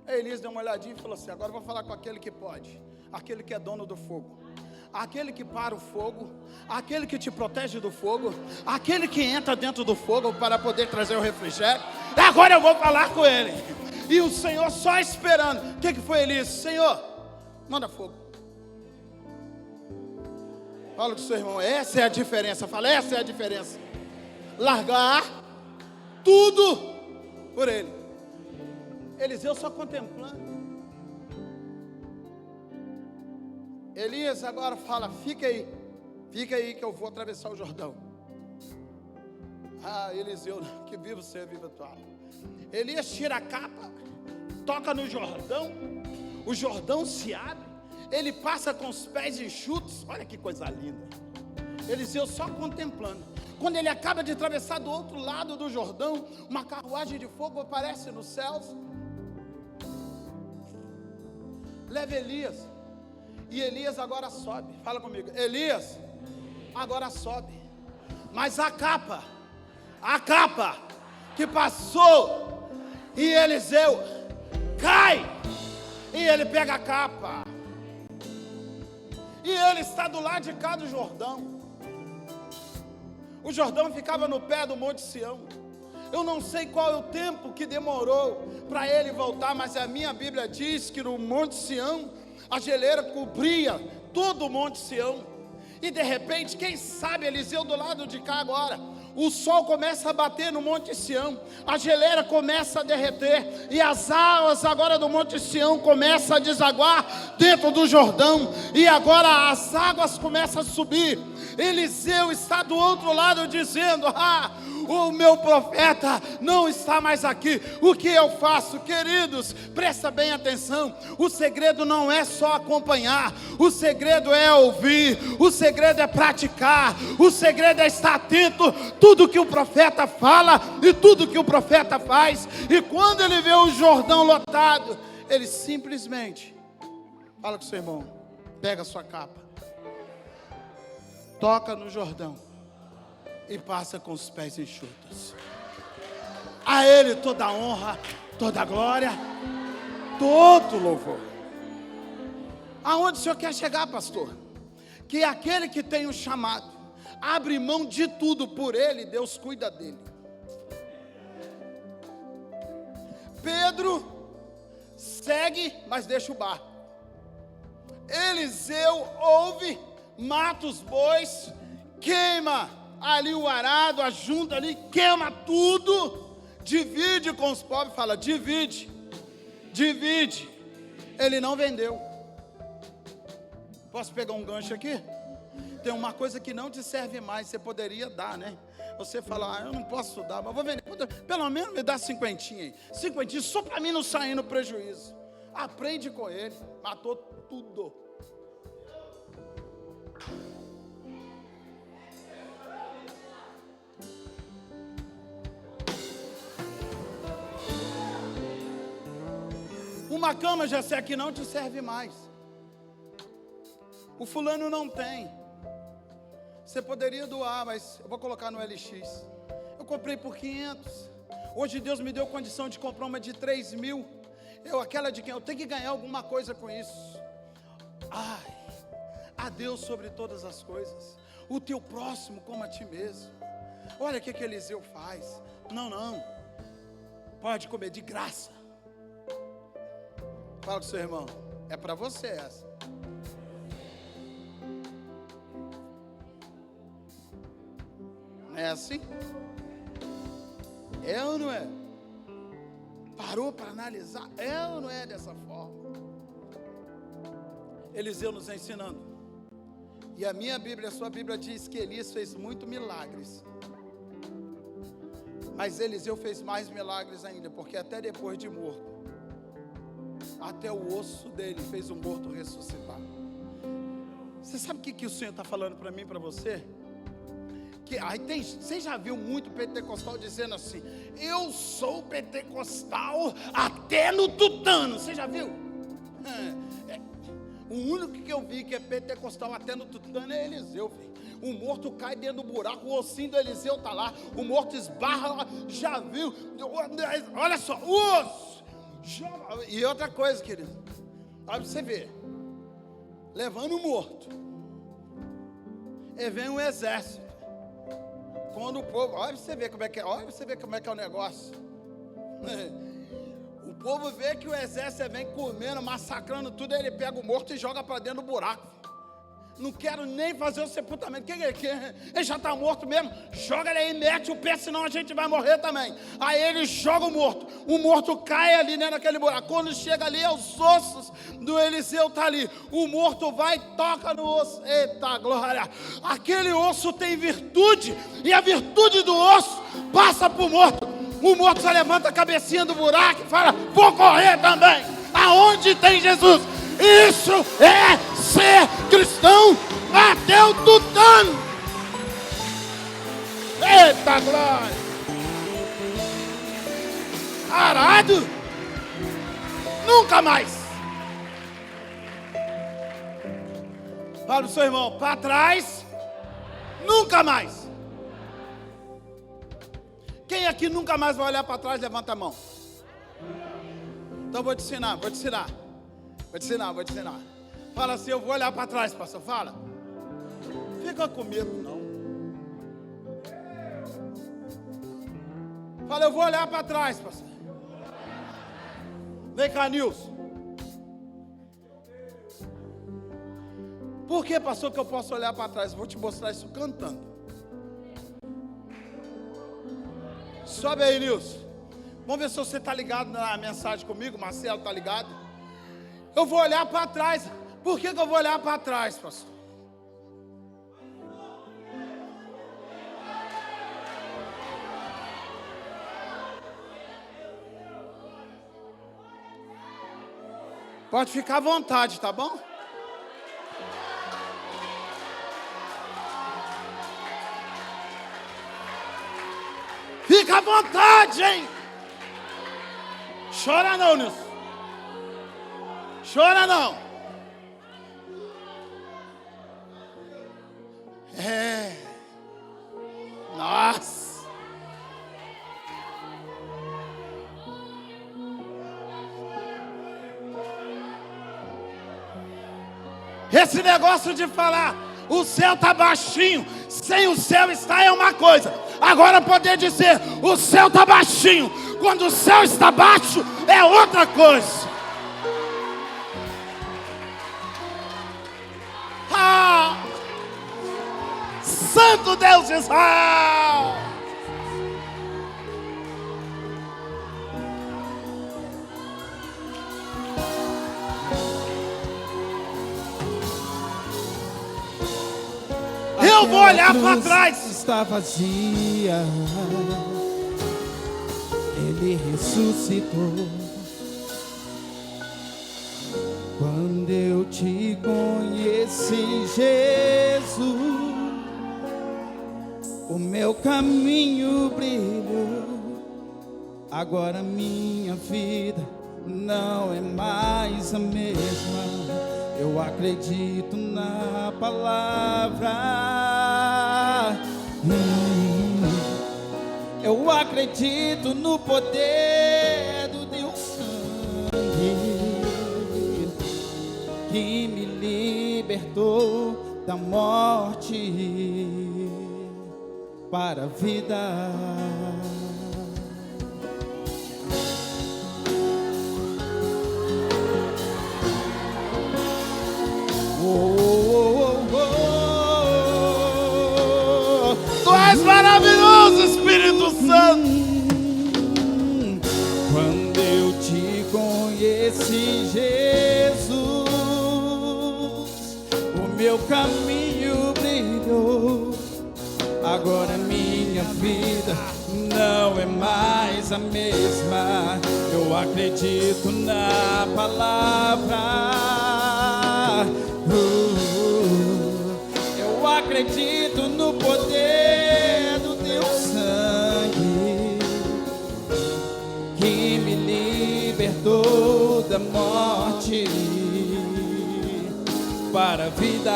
Elias deu uma olhadinha e falou assim: agora eu vou falar com aquele que pode, aquele que é dono do fogo, aquele que para o fogo, aquele que te protege do fogo, aquele que entra dentro do fogo para poder trazer o refrigério. Agora eu vou falar com ele. E o Senhor só esperando. O que foi, Elias? Senhor, manda fogo. Fala com o seu irmão, essa é a diferença. Fala, essa é a diferença. Largar tudo por ele. Eliseu só contemplando. Elias agora fala: fica aí que eu vou atravessar o Jordão. Eliseu, que viva você, viva a tua alma. Elias tira a capa, toca no Jordão, o Jordão se abre, ele passa com os pés enxutos. Olha que coisa linda. Eliseu só contemplando. Quando ele acaba de atravessar do outro lado do Jordão, uma carruagem de fogo aparece nos céus, leva Elias, e Elias agora sobe. Fala comigo, Elias agora sobe. Mas a capa que passou e Eliseu cai, e ele pega a capa, e ele está do lado de cá do Jordão. O Jordão ficava no pé do Monte Sião. Eu não sei qual é o tempo que demorou para ele voltar, mas a minha Bíblia diz que no Monte Sião, a geleira cobria todo o Monte Sião. E de repente, quem sabe Eliseu do lado de cá agora, o sol começa a bater no Monte Sião, a geleira começa a derreter, e as águas agora do Monte Sião começam a desaguar dentro do Jordão, e agora as águas começam a subir. Eliseu está do outro lado dizendo: o meu profeta não está mais aqui. O que eu faço? Queridos, presta bem atenção. O segredo não é só acompanhar, o segredo é ouvir, o segredo é praticar, o segredo é estar atento. Tudo que o profeta fala e tudo que o profeta faz. E quando ele vê o Jordão lotado, ele simplesmente fala com o seu irmão: pega a sua capa, toca no Jordão e passa com os pés enxutos. A ele toda a honra, toda a glória, todo louvor. Aonde o senhor quer chegar, pastor? Que aquele que tem o chamado abre mão de tudo por ele, Deus cuida dele. Pedro segue, mas deixa o barco. Eliseu ouve, mata os bois, queima ali o arado, ajunta ali, queima tudo, divide com os pobres. Fala, divide. Ele não vendeu. Posso pegar um gancho aqui? Tem uma coisa que não te serve mais, você poderia dar, né? Você fala: eu não posso dar, mas vou vender. Pelo menos me dá 50 aí. 50 só para mim não sair no prejuízo. Aprende com ele. Matou tudo. Uma cama, já sei que não te serve mais. O fulano não tem. Você poderia doar, mas eu vou colocar no LX. Eu comprei por 500. Hoje Deus me deu condição de comprar uma de 3.000. Aquela de quem eu tenho que ganhar alguma coisa com isso. A Deus sobre todas as coisas. O teu próximo como a ti mesmo. Olha o que Eliseu faz. Não. Pode comer de graça. Fala com o seu irmão: é para você essa. Não é assim? É ou não é? Parou para analisar? É ou não é dessa forma? Eliseu nos ensinando. E a minha Bíblia, a sua Bíblia diz que Elias fez muitos milagres. Mas Eliseu fez mais milagres ainda, porque até depois de morto, até o osso dele fez o morto ressuscitar. Você sabe o que o Senhor está falando para mim, para você? Que você já viu muito pentecostal dizendo assim: eu sou pentecostal até no tutano. Você já viu? O único que eu vi que é pentecostal até no tutano é Eliseu, filho. O morto cai dentro do buraco, o ossinho do Eliseu está lá, o morto esbarra lá, já viu? Olha só, osso! E outra coisa, querido, olha pra você ver, levando o morto, e vem um exército, quando o povo, olha pra você ver como é que é, olha pra você ver como é que é o negócio. O povo vê que o exército vem comendo, massacrando tudo, ele pega o morto e joga para dentro do buraco. Não quero nem fazer o sepultamento. O que ele quer? Ele já está morto mesmo. Joga ele aí, mete o pé, senão a gente vai morrer também. Aí ele joga o morto cai ali, né, naquele buraco. Quando chega ali, os ossos do Eliseu tá ali. O morto vai e toca no osso. Eita glória! Aquele osso tem virtude, e a virtude do osso passa para o morto. O morto só levanta a cabecinha do buraco e fala: vou correr também. Aonde tem Jesus? Isso é ser cristão até o tutano. Eita glória! Arado? Nunca mais. Fala pro seu irmão: para trás, nunca mais. Quem aqui nunca mais vai olhar para trás, levanta a mão. Então vou te ensinar. Fala assim: eu vou olhar para trás, pastor. Fala. Fica com medo, não. Fala: eu vou olhar para trás, pastor. Vem cá, Nilson. Por que, pastor, que eu posso olhar para trás? Vou te mostrar isso cantando. Sobe aí, Nilson. Vamos ver se você está ligado na mensagem comigo. Marcelo está ligado? Eu vou olhar para trás. Por que eu vou olhar para trás, pastor? Pode ficar à vontade, tá bom? Fica à vontade, hein? Chora não, Nilson. Chora não. Nossa. Esse negócio de falar o céu está baixinho, sem o céu estar é uma coisa. Agora poder dizer o céu está baixinho, quando o céu está baixo é outra coisa. Santo Deus de Israel! Eu vou olhar para trás. Está vazia. Ele ressuscitou. Quando eu te conheci, Jesus, o meu caminho brilhou. Agora minha vida não é mais a mesma. Eu acredito na palavra. Eu acredito no poder do Deus sangue que me libertou da morte para a vida. Tu és maravilhoso, Espírito Santo. Quando caminho brilhou. Agora minha vida não é mais a mesma. Eu acredito na palavra. Eu acredito no poder do teu sangue, que me libertou da morte para a vida.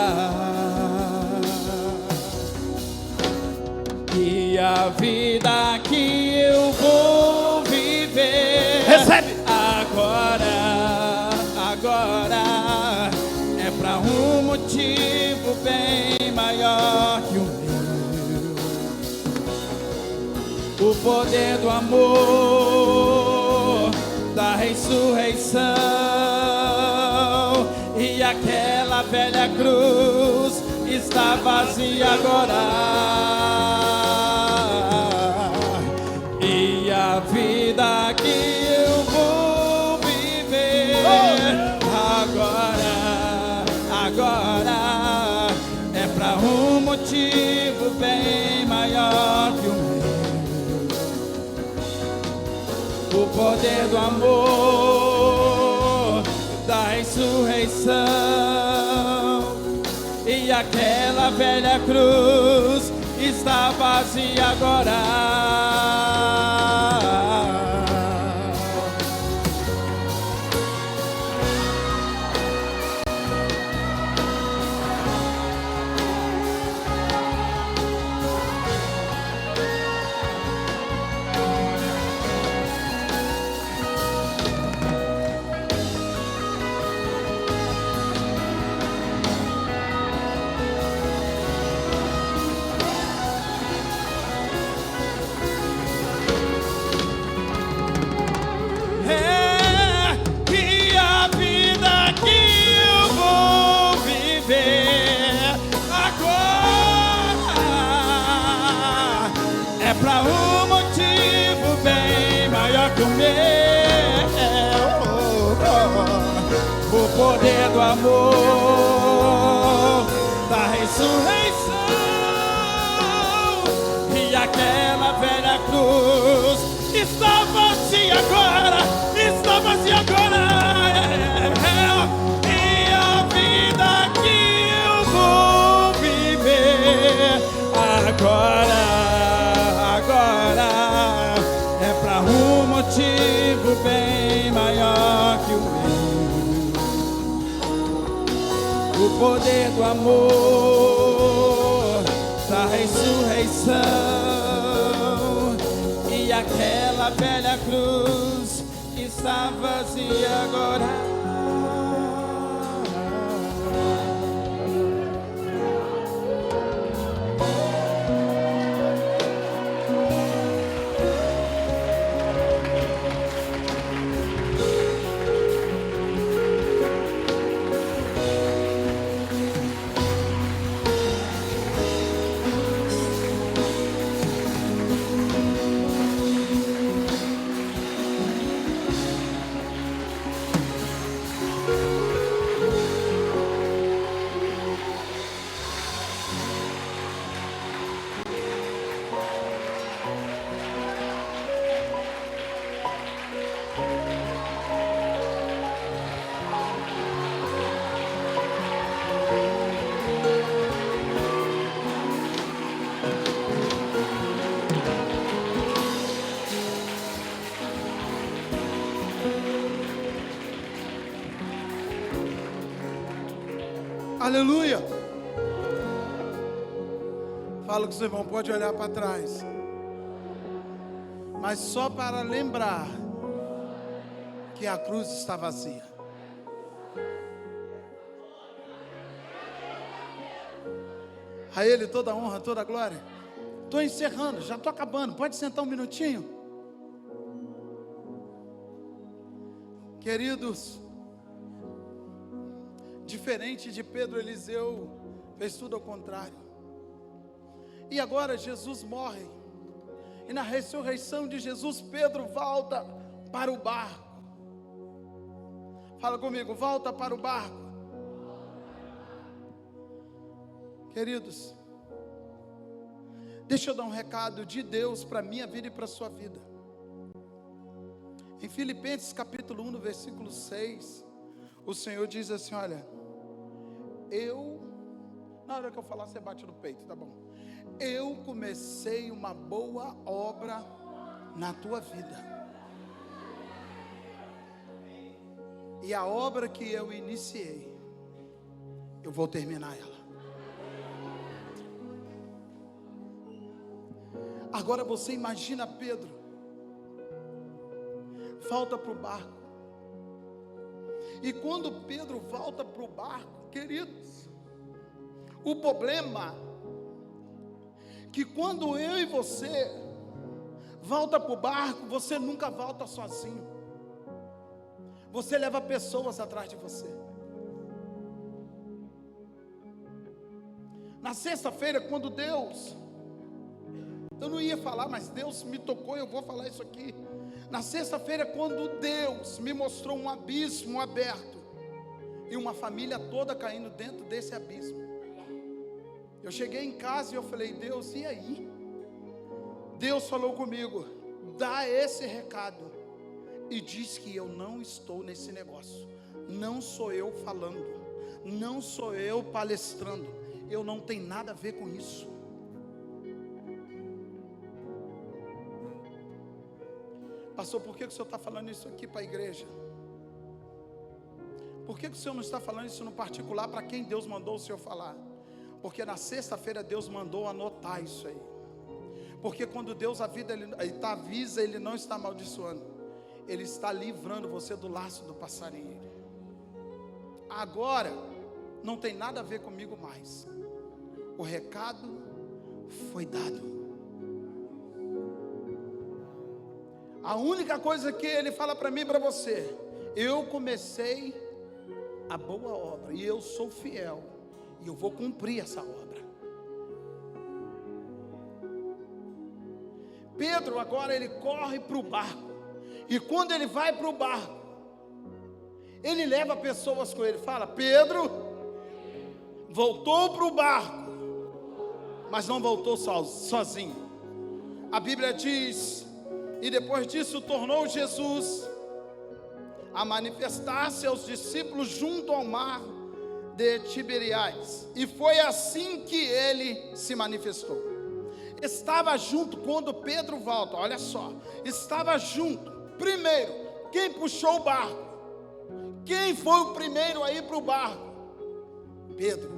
E a vida que eu vou viver, recebe agora é para um motivo bem maior que o meu. O poder do amor, da ressurreição, e aquela velha cruz está vazia agora. E a vida que eu vou viver agora é para um motivo bem maior que o meu. O poder do amor, da ressurreição, e aquela velha cruz está vazia agora. Para um motivo bem maior que o meu. O poder do amor, da ressurreição, e aquela velha cruz está vazia agora, está vazia agora. E a vida que eu vou viver agora é para um motivo bem maior que o meu. O poder do amor, da ressurreição, e aquela velha cruz está vazia agora. Aleluia. Fala com o seu irmão, pode olhar para trás, mas só para lembrar que a cruz está vazia. A Ele toda a honra, toda a glória. Estou encerrando, já estou acabando. Pode sentar um minutinho. Queridos, diferente de Pedro, Eliseu fez tudo ao contrário. E agora Jesus morre. E na ressurreição de Jesus, Pedro volta para o barco. Fala comigo, volta para o barco. Queridos, deixa eu dar um recado de Deus para a minha vida e para a sua vida. Em Filipenses capítulo 1, no versículo 6, o Senhor diz assim, olha, na hora que eu falar você bate no peito, tá bom? Eu comecei uma boa obra na tua vida. E a obra que eu iniciei, eu vou terminar ela. Agora você imagina Pedro, volta para o barco. E quando Pedro volta para o barco, queridos, o problema que quando eu e você volta para o barco, você nunca volta sozinho. Você leva pessoas atrás de você. Na sexta-feira, quando Deus, eu não ia falar, mas Deus me tocou, eu vou falar isso aqui. Na sexta-feira, quando Deus me mostrou um abismo aberto e uma família toda caindo dentro desse abismo, eu cheguei em casa e eu falei, Deus, e aí? Deus falou comigo, dá esse recado e diz que eu não estou nesse negócio. Não sou eu falando, não sou eu palestrando, eu não tenho nada a ver com isso. Pastor, por que o senhor está falando isso aqui para a igreja? Por que o senhor não está falando isso no particular para quem Deus mandou o senhor falar? Porque na sexta-feira Deus mandou anotar isso aí. Porque quando Deus avisa, Ele não está amaldiçoando. Ele está livrando você do laço do passarinho. Agora, não tem nada a ver comigo mais. O recado foi dado. A única coisa que Ele fala para mim e para você, eu comecei a boa obra, e eu sou fiel, e eu vou cumprir essa obra. Pedro agora ele corre para o barco. E quando ele vai para o barco, ele leva pessoas com ele. Fala, Pedro voltou para o barco, mas não voltou sozinho. A Bíblia diz, e depois disso tornou Jesus a manifestar-se aos discípulos junto ao mar de Tiberiades. E foi assim que ele se manifestou. Estava junto quando Pedro volta, olha só, estava junto. Primeiro, quem puxou o barco? Quem foi o primeiro a ir para o barco? Pedro.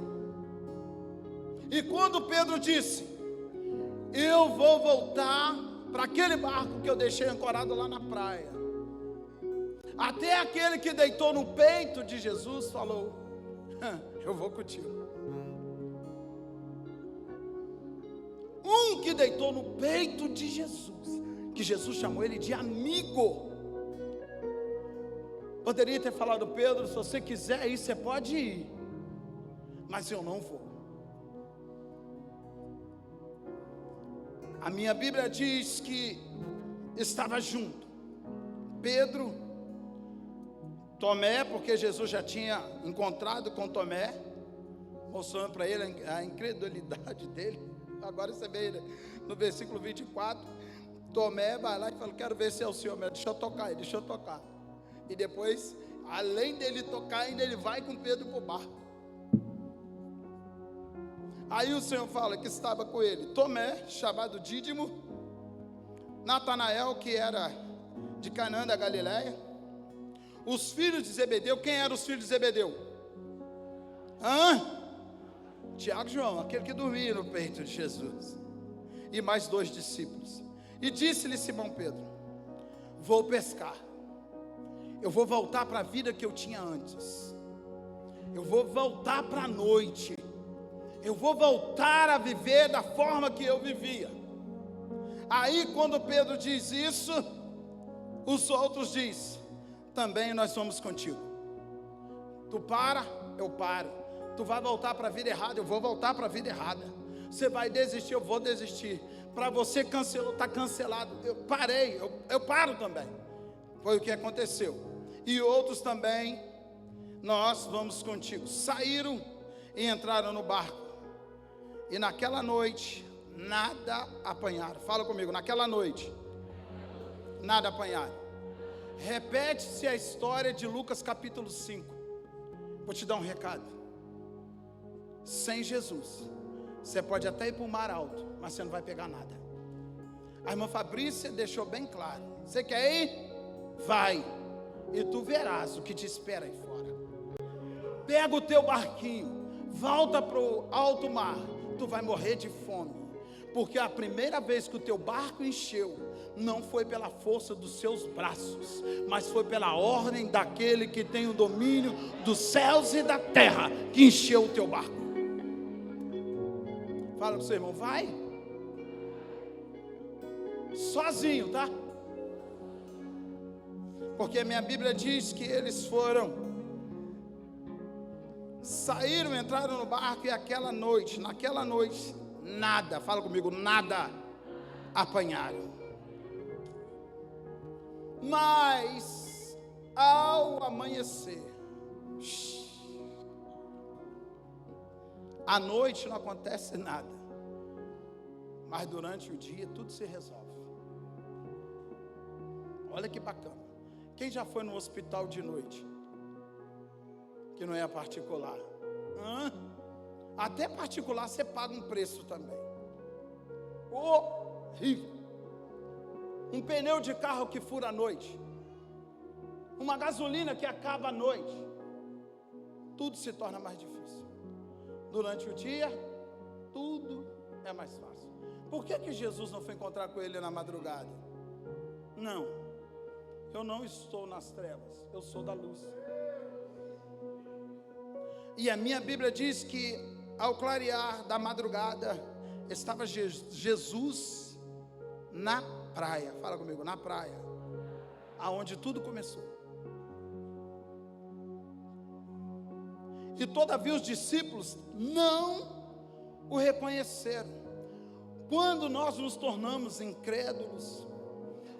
E quando Pedro disse, eu vou voltar para aquele barco que eu deixei ancorado lá na praia, até aquele que deitou no peito de Jesus falou, eu vou contigo. Um que deitou no peito de Jesus, que Jesus chamou ele de amigo. Poderia ter falado, Pedro, se você quiser ir, você pode ir, mas eu não vou. A minha Bíblia diz que estava junto Pedro, Tomé, porque Jesus já tinha encontrado com Tomé, mostrando para ele a incredulidade dele. Agora você vê no versículo 24, Tomé vai lá e fala, quero ver se é o Senhor, deixa eu tocar, deixa eu tocar. E depois, além dele tocar, ainda ele vai com Pedro para o barco. Aí o Senhor fala que estava com ele Tomé, chamado Dídimo, Natanael, que era de Canaã da Galileia, os filhos de Zebedeu. Quem eram os filhos de Zebedeu? Tiago e João, aquele que dormia no peito de Jesus, e mais 2 discípulos. E disse-lhe Simão Pedro, vou pescar, eu vou voltar para a vida que eu tinha antes, eu vou voltar para a noite, eu vou voltar a viver da forma que eu vivia. Aí quando Pedro diz isso, os outros dizem, também nós vamos contigo. Tu para, eu paro. Tu vai voltar para a vida errada, eu vou voltar para a vida errada. Você vai desistir, eu vou desistir. Para você cancelou, está cancelado. Eu parei, eu paro também. Foi o que aconteceu. E outros também, nós vamos contigo. Saíram e entraram no barco. E naquela noite, nada apanharam. Fala comigo, naquela noite, nada apanharam. Repete-se a história de Lucas capítulo 5. Vou te dar um recado. Sem Jesus, você pode até ir para o mar alto, mas você não vai pegar nada. A irmã Fabrícia deixou bem claro. Você quer ir? Vai. E tu verás o que te espera aí fora. Pega o teu barquinho, volta para o alto mar. Tu vai morrer de fome. Porque a primeira vez que o teu barco encheu, não foi pela força dos seus braços, mas foi pela ordem daquele que tem o domínio dos céus e da terra, que encheu o teu barco. Fala para o seu irmão, vai. Sozinho, tá? Porque a minha Bíblia diz que eles saíram, entraram no barco e naquela noite, nada, fala comigo, nada apanharam. Mas, ao amanhecer, à noite não acontece nada, mas durante o dia tudo se resolve. Olha que bacana. Quem já foi no hospital de noite? Que não é particular. Até particular você paga um preço também. Horrível. Um pneu de carro que fura à noite. Uma gasolina que acaba à noite. Tudo se torna mais difícil. Durante o dia, tudo é mais fácil. Por que Jesus não foi encontrar com ele na madrugada? Não. Eu não estou nas trevas, eu sou da luz. E a minha Bíblia diz que ao clarear da madrugada, estava Jesus na praia. Fala comigo, na praia, aonde tudo começou. E todavia os discípulos não o reconheceram. Quando nós nos tornamos incrédulos,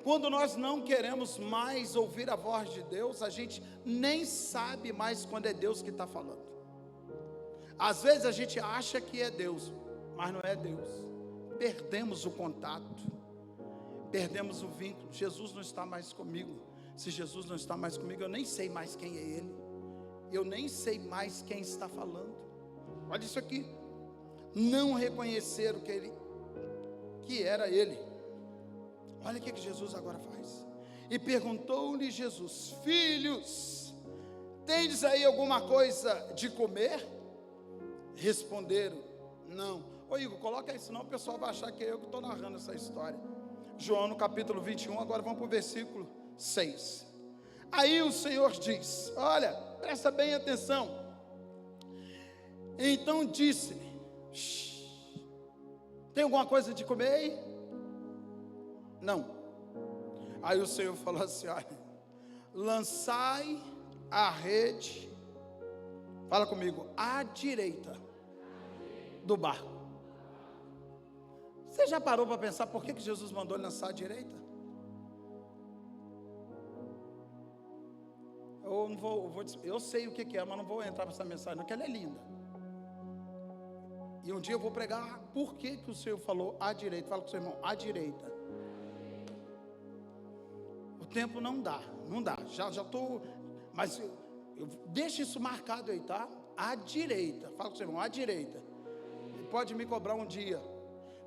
quando nós não queremos mais ouvir a voz de Deus, a gente nem sabe mais quando é Deus que está falando. Às vezes a gente acha que é Deus, mas não é Deus. Perdemos o contato, perdemos o vínculo. Jesus não está mais comigo. Se Jesus não está mais comigo, eu nem sei mais quem é Ele. Eu nem sei mais quem está falando. Olha isso aqui. Não reconheceram que era Ele. Olha o que Jesus agora faz. E perguntou-lhe Jesus: filhos, tendes aí alguma coisa de comer? Responderam: não. Ô Igor, coloca aí, senão o pessoal vai achar que é eu que estou narrando essa história. João no capítulo 21, agora vamos para o versículo 6. Aí o Senhor diz, olha, presta bem atenção. Então disse-lhe: tem alguma coisa de comer aí? Não. Aí o Senhor falou assim: olha, lançai a rede, fala comigo, à direita do barco. Você já parou para pensar por que Jesus mandou ele lançar à direita? Eu sei o que é, mas não vou entrar nessa mensagem, não, que ela é linda. E um dia eu vou pregar por que o Senhor falou à direita. Fala com o seu irmão, à direita. O tempo não dá, já estou, mas deixa isso marcado aí, tá? À direita, fala com o seu irmão, à direita. Ele pode me cobrar um dia.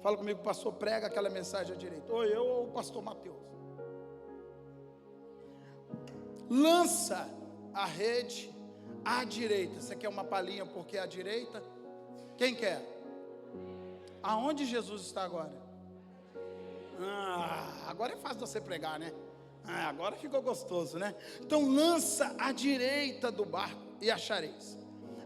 Fala comigo, pastor, prega aquela mensagem à direita. Ou eu ou o pastor Mateus. Lança a rede à direita. Você quer uma palhinha porque é à direita? Quem quer? Aonde Jesus está agora? Agora é fácil você pregar, né? Agora ficou gostoso, né? Então lança à direita do barco e achareis.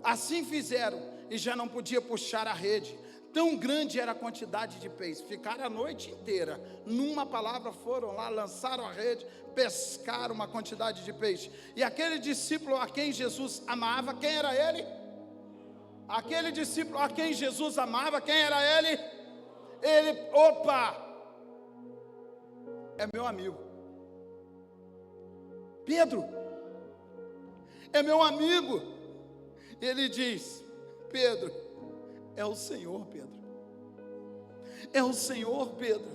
Assim fizeram e já não podia puxar a rede. Tão grande era a quantidade de peixe. Ficaram a noite inteira. Numa palavra, foram lá, lançaram a rede, pescaram uma quantidade de peixe. E aquele discípulo a quem Jesus amava, quem era ele? Aquele discípulo a quem Jesus amava, quem era ele? Ele, é meu amigo. Pedro, é meu amigo. Ele diz: Pedro, é o Senhor, Pedro. é o Senhor, Pedro.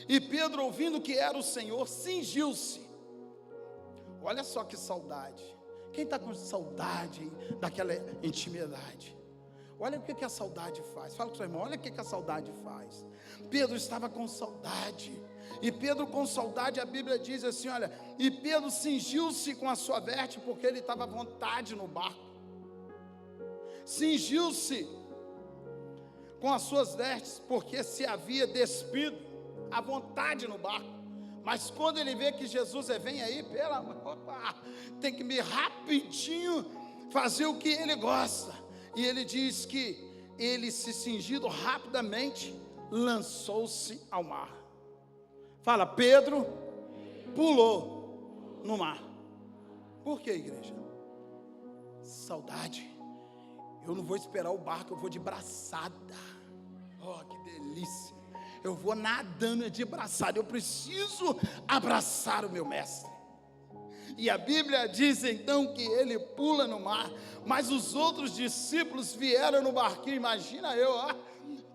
E Pedro, ouvindo que era o Senhor, cingiu-se. Olha só que saudade. Quem está com saudade daquela intimidade? Olha o que a saudade faz. Fala com o seu irmão, olha o que a saudade faz. Pedro estava com saudade. E Pedro com saudade, a Bíblia diz assim, olha, e Pedro cingiu-se com a sua veste, porque ele estava à vontade no barco. Cingiu-se com as suas vestes, porque se havia despido à vontade no barco. Mas quando ele vê que Jesus vem aí, tem que me rapidinho fazer o que ele gosta. E ele diz que ele, se cingindo rapidamente, lançou-se ao mar. Fala, Pedro pulou no mar. Por que, igreja? Saudade. Eu não vou esperar o barco, eu vou de braçada. Oh, que delícia. Eu vou nadando de braçada. Eu preciso abraçar o meu mestre. E a Bíblia diz então que ele pula no mar. Mas os outros discípulos vieram no barquinho. Imagina eu,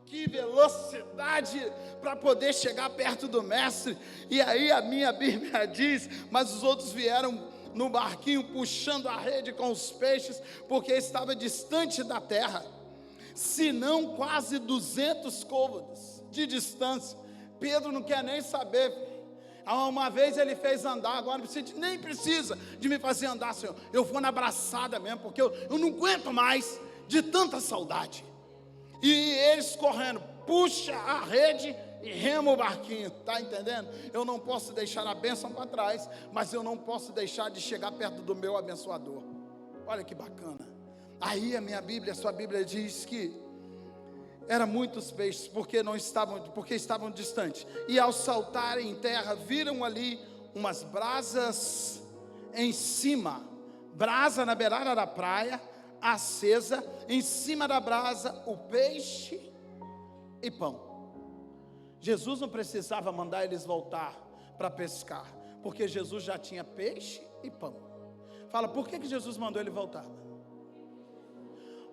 que velocidade para poder chegar perto do mestre. E aí a minha Bíblia diz, mas os outros vieram no barquinho puxando a rede com os peixes, porque estava distante da terra, se não quase 200 côvados de distância. Pedro não quer nem saber. Uma vez ele fez andar, agora nem precisa de me fazer andar, Senhor. Eu vou na braçada mesmo, porque eu não aguento mais de tanta saudade. E eles correndo, puxa a rede e rema o barquinho, tá entendendo? Eu não posso deixar a bênção para trás, mas eu não posso deixar de chegar perto do meu abençoador. Olha que bacana. Aí a minha Bíblia, a sua Bíblia diz que eram muitos peixes, porque estavam distantes. E ao saltarem em terra, viram ali umas brasas em cima, brasa na beirada da praia, acesa, em cima da brasa o peixe e pão. Jesus não precisava mandar eles voltar para pescar, porque Jesus já tinha peixe e pão. Fala, por que Jesus mandou ele voltar?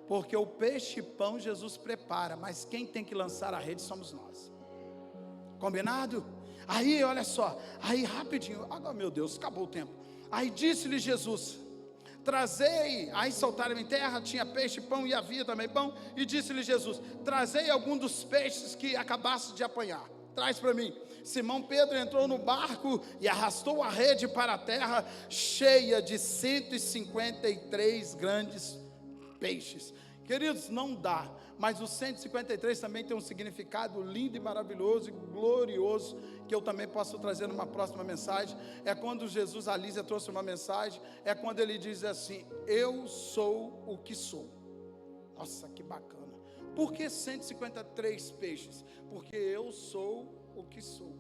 Porque o peixe e pão Jesus prepara, mas quem tem que lançar a rede somos nós. Combinado? Aí, olha só, aí rapidinho, agora meu Deus, acabou o tempo. Aí disse-lhe Jesus, trazei, aí saltaram em terra, tinha peixe, pão e havia também pão, e disse-lhe Jesus, trazei algum dos peixes que acabaste de apanhar, traz para mim. Simão Pedro entrou no barco e arrastou a rede para a terra, cheia de 153 grandes peixes. Queridos, não dá, mas o 153 também tem um significado lindo e maravilhoso e glorioso, que eu também posso trazer numa próxima mensagem. É quando Jesus, a Lísia trouxe uma mensagem, é quando ele diz assim, eu sou o que sou. Nossa, que bacana. Por que 153 peixes? Porque eu sou o que sou.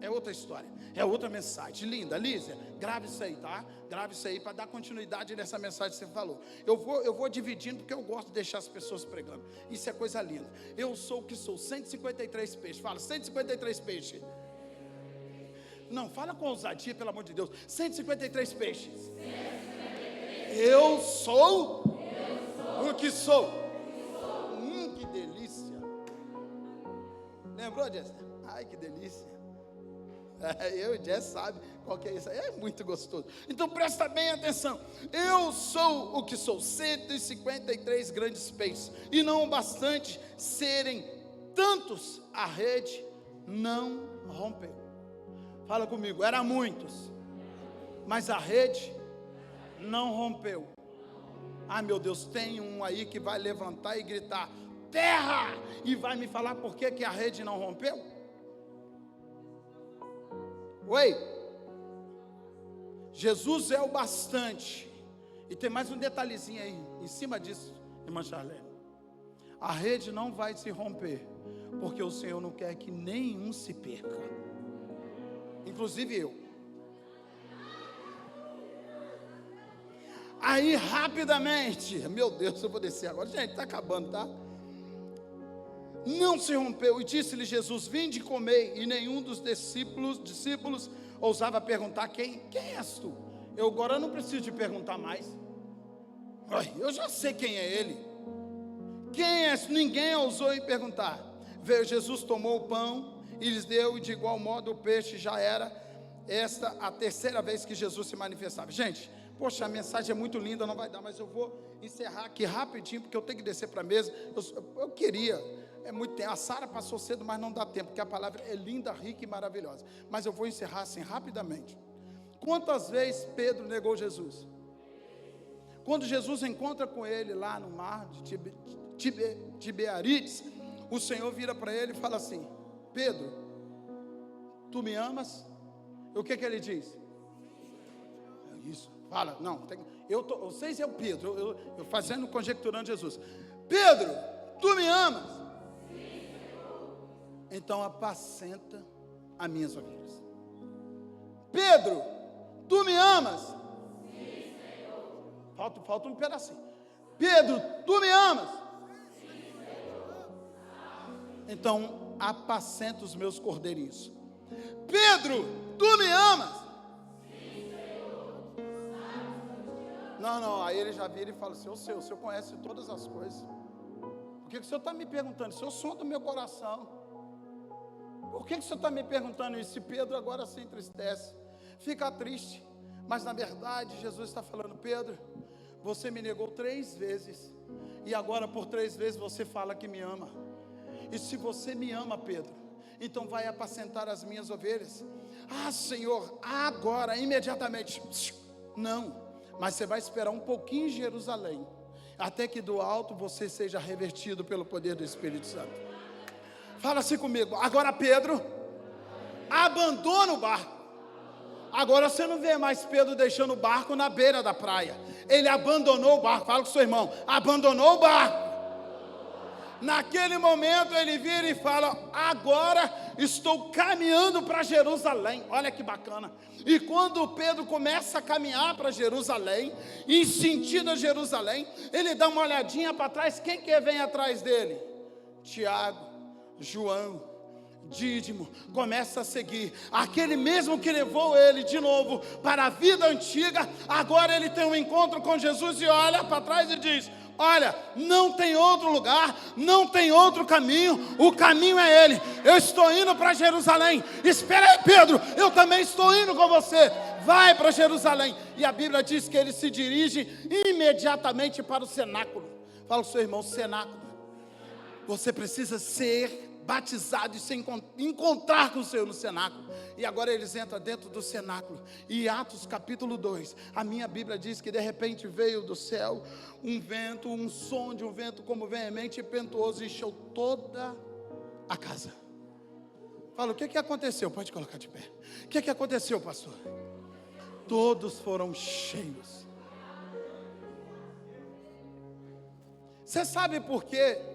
É outra história, é outra mensagem. Linda, Lísia, grave isso aí, tá? Grave isso aí para dar continuidade nessa mensagem que você falou. Eu vou dividindo porque eu gosto de deixar as pessoas pregando. Isso é coisa linda. Eu sou o que sou, 153 peixes. Fala, 153 peixes. Não, fala com ousadia, pelo amor de Deus. 153 peixes. 153. Eu sou o que sou. Que delícia. Lembrou, Jess? Ai, que delícia. Eu e o Jess sabe qual que é isso aí, é muito gostoso. Então presta bem atenção, eu sou o que sou, 153 grandes peixes, e não bastante serem tantos, a rede não rompeu. Fala comigo, era muitos, mas a rede não rompeu. Ah, meu Deus, tem um aí que vai levantar e gritar, terra, e vai me falar por que a rede não rompeu? Oi, Jesus é o bastante. E tem mais um detalhezinho aí, em cima disso, irmã Charlene. A rede não vai se romper, porque o Senhor não quer que nenhum se perca, inclusive eu. Aí rapidamente, meu Deus, eu vou descer agora, gente, está acabando, tá? Não se rompeu, e disse-lhe Jesus, vinde e comei, e nenhum dos discípulos ousava perguntar, quem és tu? Eu agora não preciso de perguntar mais, eu já sei quem é ele. Quem és? Ninguém ousou em perguntar. Veio Jesus, tomou o pão e lhes deu, e de igual modo o peixe. Já era esta a terceira vez que Jesus se manifestava. Gente, poxa, a mensagem é muito linda, não vai dar, mas eu vou encerrar aqui rapidinho, porque eu tenho que descer para a mesa. Eu queria, é muito tempo. A Sara passou cedo, mas não dá tempo, porque a palavra é linda, rica e maravilhosa. Mas eu vou encerrar assim rapidamente. Quantas vezes Pedro negou Jesus? Quando Jesus encontra com ele lá no mar de Tiberíades, o Senhor vira para ele e fala assim: Pedro, tu me amas? O que ele diz? Isso, fala, não, vocês é o Pedro, eu fazendo, conjecturando Jesus. Pedro, tu me amas? Sim, Senhor. Então apacenta as minhas ovelhas. Pedro, tu me amas? Sim, Senhor. Falta um pedacinho. Pedro, tu me amas? Sim, Senhor. Então apacenta os meus cordeirinhos. Pedro, tu me amas? Sim, Senhor. Não, aí ele já vira e fala assim: o Senhor conhece todas as coisas. Por que o Senhor está me perguntando? O Senhor sonda o meu coração. Por que o Senhor está me perguntando isso? E Pedro agora se entristece, fica triste, mas na verdade Jesus está falando: Pedro, você me negou 3 vezes, e agora por 3 vezes você fala que me ama. E se você me ama, Pedro, então vai apacentar as minhas ovelhas. Ah, Senhor, agora, imediatamente. Não, mas você vai esperar um pouquinho em Jerusalém, até que do alto você seja revestido pelo poder do Espírito Santo. Fala assim comigo: agora Pedro, abandona o barco. Agora você não vê mais Pedro deixando o barco na beira da praia. Ele abandonou o barco. Fala com o seu irmão: abandonou o barco. Naquele momento ele vira e fala: agora estou caminhando para Jerusalém. Olha que bacana. E quando Pedro começa a caminhar para Jerusalém, em sentido a Jerusalém, ele dá uma olhadinha para trás. Quem que vem atrás dele? Tiago, João, Dídimo. Começa a seguir. Aquele mesmo que levou ele de novo para a vida antiga, agora ele tem um encontro com Jesus e olha para trás e diz: olha, não tem outro lugar, não tem outro caminho, o caminho é Ele. Eu estou indo para Jerusalém. Espera aí, Pedro, eu também estou indo com você. Vai para Jerusalém. E a Bíblia diz que ele se dirige imediatamente para o cenáculo. Fala com o seu irmão: cenáculo. Você precisa ser batizado e se encontrar com o Senhor no cenáculo. E agora eles entram dentro do cenáculo. E Atos capítulo 2, a minha Bíblia diz que de repente veio do céu um vento, um som de um vento como veemente e impetuoso, e encheu toda a casa. Fala: o que aconteceu? Pode colocar de pé. O que aconteceu, pastor? Todos foram cheios. Você sabe por quê?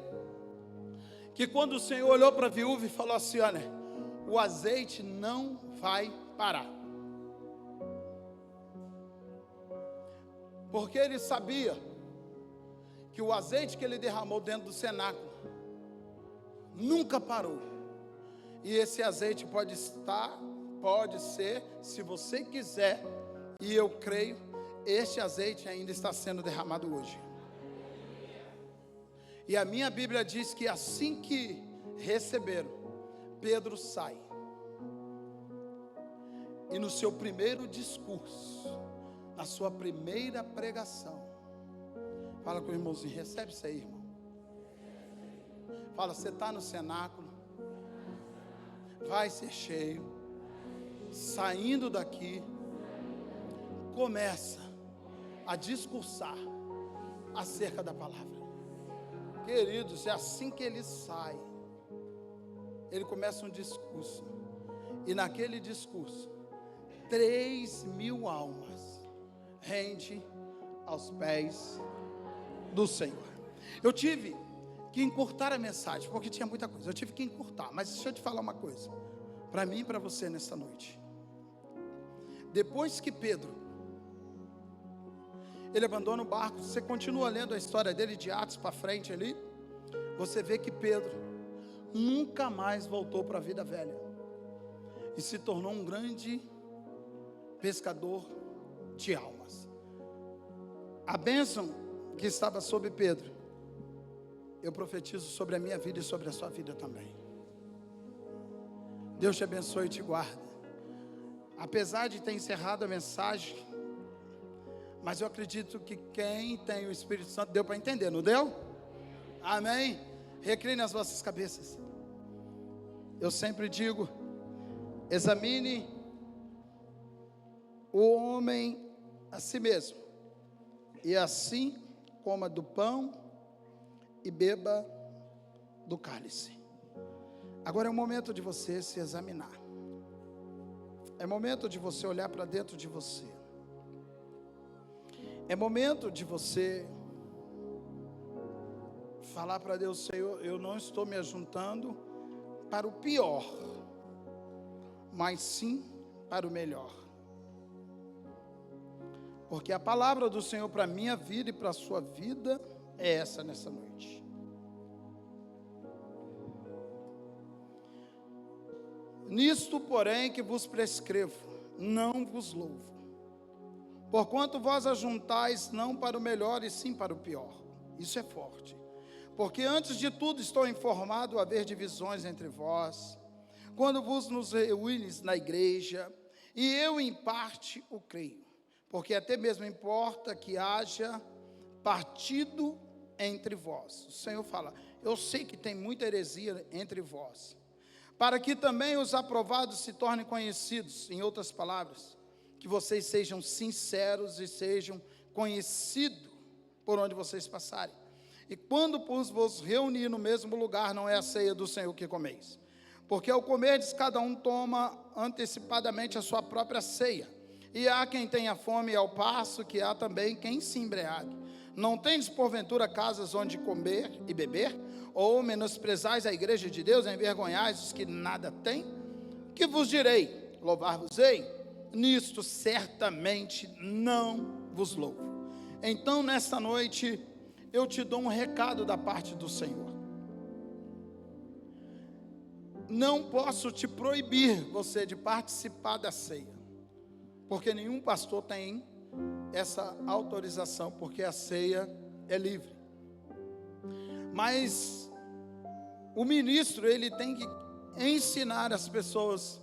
Que quando o Senhor olhou para a viúva e falou assim: olha, o azeite não vai parar. Porque ele sabia que o azeite que ele derramou dentro do cenáculo nunca parou. E esse azeite pode ser, se você quiser, e eu creio, este azeite ainda está sendo derramado hoje. E a minha Bíblia diz que assim que receberam, Pedro sai. E no seu primeiro discurso, na sua primeira pregação, fala com o irmãozinho: recebe isso aí, irmão. Fala: você está no cenáculo, vai ser cheio. Saindo daqui, começa a discursar acerca da palavra. Queridos, é assim que ele sai. Ele começa um discurso. E naquele discurso, 3.000 almas rende aos pés do Senhor. Eu tive que encurtar a mensagem, porque tinha muita coisa. Eu tive que encurtar, mas deixa eu te falar uma coisa, para mim e para você nesta noite. Depois que Pedro, ele abandona o barco, você continua lendo a história dele de Atos para frente ali, você vê que Pedro nunca mais voltou para a vida velha e se tornou um grande pescador de almas. A bênção que estava sobre Pedro, eu profetizo sobre a minha vida e sobre a sua vida também. Deus te abençoe e te guarde. Apesar de ter encerrado a mensagem, mas eu acredito que quem tem o Espírito Santo deu para entender, não deu? Amém? Reclinem as vossas cabeças. Eu sempre digo, examine o homem a si mesmo, e assim coma do pão e beba do cálice. Agora é o momento de você se examinar. É momento de você olhar para dentro de você. É momento de você falar para Deus: Senhor, eu não estou me ajuntando para o pior, mas sim para o melhor. Porque a palavra do Senhor para a minha vida e para a sua vida é essa nessa noite. Nisto, porém, que vos prescrevo, não vos louvo, porquanto vós ajuntais não para o melhor e sim para o pior. Isso é forte. Porque antes de tudo estou informado a haver divisões entre vós, quando vos nos reúnes na igreja, e eu em parte o creio, porque até mesmo importa que haja partido entre vós. O Senhor fala: eu sei que tem muita heresia entre vós, para que também os aprovados se tornem conhecidos. Em outras palavras, que vocês sejam sinceros e sejam conhecidos por onde vocês passarem. E quando vos reunir no mesmo lugar, não é a ceia do Senhor que comeis, porque ao comerdes, cada um toma antecipadamente a sua própria ceia. E há quem tenha fome, ao passo que há também quem se embriague. Não tendes porventura casas onde comer e beber? Ou menosprezais a igreja de Deus, envergonhais os que nada têm? Que vos direi? Louvar-vos-ei? Nisto certamente não vos louvo. Então, nesta noite, eu te dou um recado da parte do Senhor. Não posso te proibir você de participar da ceia, porque nenhum pastor tem essa autorização, porque a ceia é livre. Mas o ministro, ele tem que ensinar as pessoas,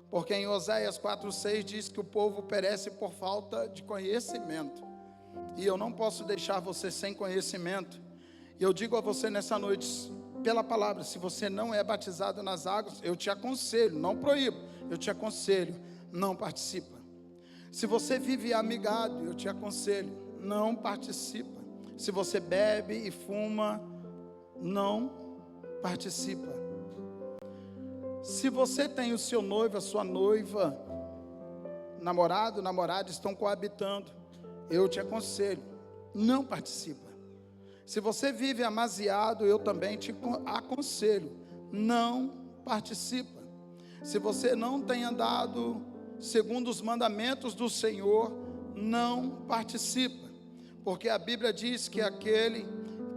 porque em Oséias 4:6 diz que o povo perece por falta de conhecimento. E eu não posso deixar você sem conhecimento. E eu digo a você nessa noite, pela palavra, se você não é batizado nas águas, eu te aconselho, não proíbo, eu te aconselho, não participa. Se você vive amigado, eu te aconselho, não participa. Se você bebe e fuma, não participa. Se você tem o seu noivo, a sua noiva, namorado, namorada, estão coabitando, eu te aconselho, não participa. Se você vive amasiado, eu também te aconselho, não participa. Se você não tem andado segundo os mandamentos do Senhor, não participa. Porque a Bíblia diz que aquele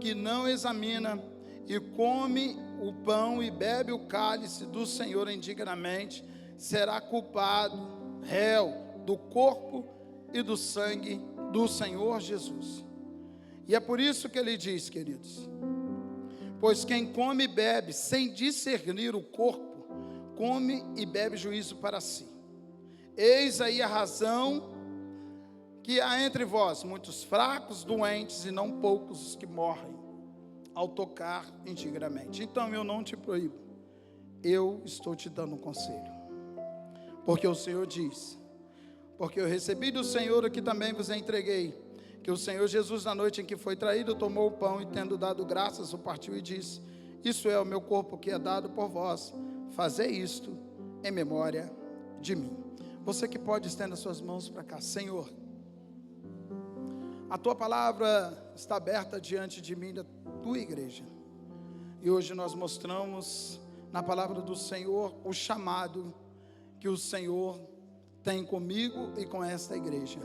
que não examina e come o pão e bebe o cálice do Senhor indignamente, será culpado, réu do corpo e do sangue do Senhor Jesus. E é por isso que ele diz, queridos: pois quem come e bebe sem discernir o corpo, come e bebe juízo para si. Eis aí a razão que há entre vós muitos fracos, doentes, e não poucos os que morrem ao tocar indignamente. Então eu não te proíbo, eu estou te dando um conselho, porque o Senhor diz: porque eu recebi do Senhor o que também vos entreguei, que o Senhor Jesus, na noite em que foi traído, tomou o pão e, tendo dado graças, o partiu e disse: isso é o meu corpo que é dado por vós, fazei isto em memória de mim. Você que pode, estenda suas mãos para cá. Senhor, a tua palavra está aberta diante de mim, da tua igreja, e hoje nós mostramos na palavra do Senhor o chamado que o Senhor tem comigo e com esta igreja.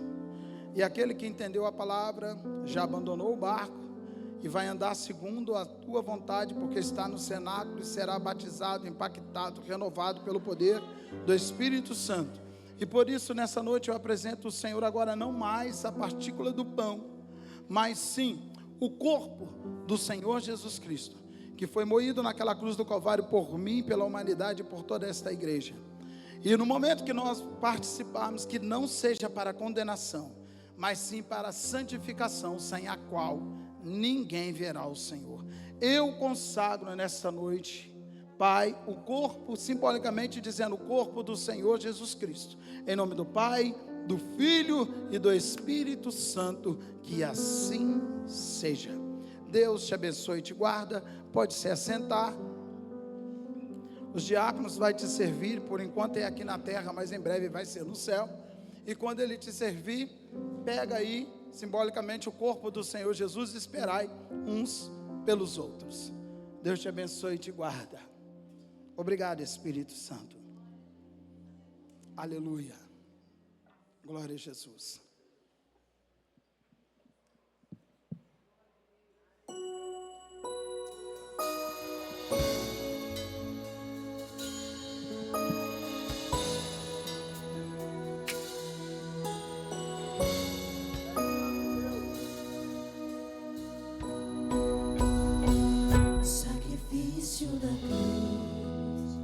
E aquele que entendeu a palavra já abandonou o barco e vai andar segundo a tua vontade, porque está no cenáculo e será batizado, impactado, renovado pelo poder do Espírito Santo. E por isso nessa noite eu apresento o Senhor agora não mais a partícula do pão, mas sim o corpo do Senhor Jesus Cristo, que foi moído naquela cruz do Calvário por mim, pela humanidade e por toda esta igreja. E no momento que nós participarmos, que não seja para condenação, mas sim para santificação, sem a qual ninguém verá o Senhor. Eu consagro nesta noite, Pai, o corpo, simbolicamente dizendo o corpo do Senhor Jesus Cristo, em nome do Pai, do Filho e do Espírito Santo, que assim seja. Deus te abençoe e te guarda. Pode se assentar. Os diáconos vão te servir, por enquanto é aqui na terra, mas em breve vai ser no céu. E quando ele te servir, pega aí, simbolicamente, o corpo do Senhor Jesus e esperai uns pelos outros. Deus te abençoe e te guarda. Obrigado, Espírito Santo. Aleluia. Glória a Jesus. Sacrifício da cruz,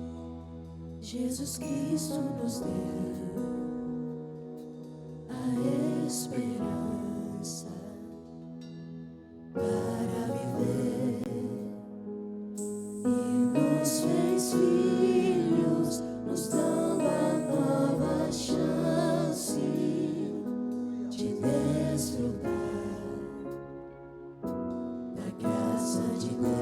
Jesus Cristo nos deu a esperança para viver e nos fez filhos, nos dando a nova chance de desfrutar da graça de Deus.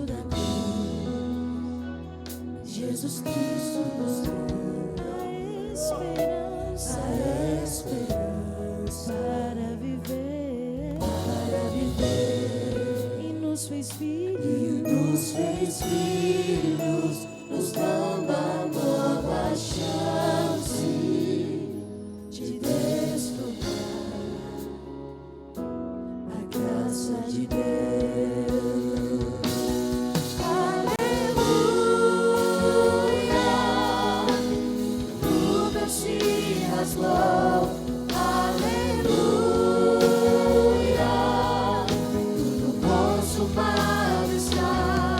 Da cruz, Jesus Cristo nos deu a esperança para viver e nos fez filhos, nos dando a nova chance de desfrutar a graça de Deus. Aleluia, tudo consumado está.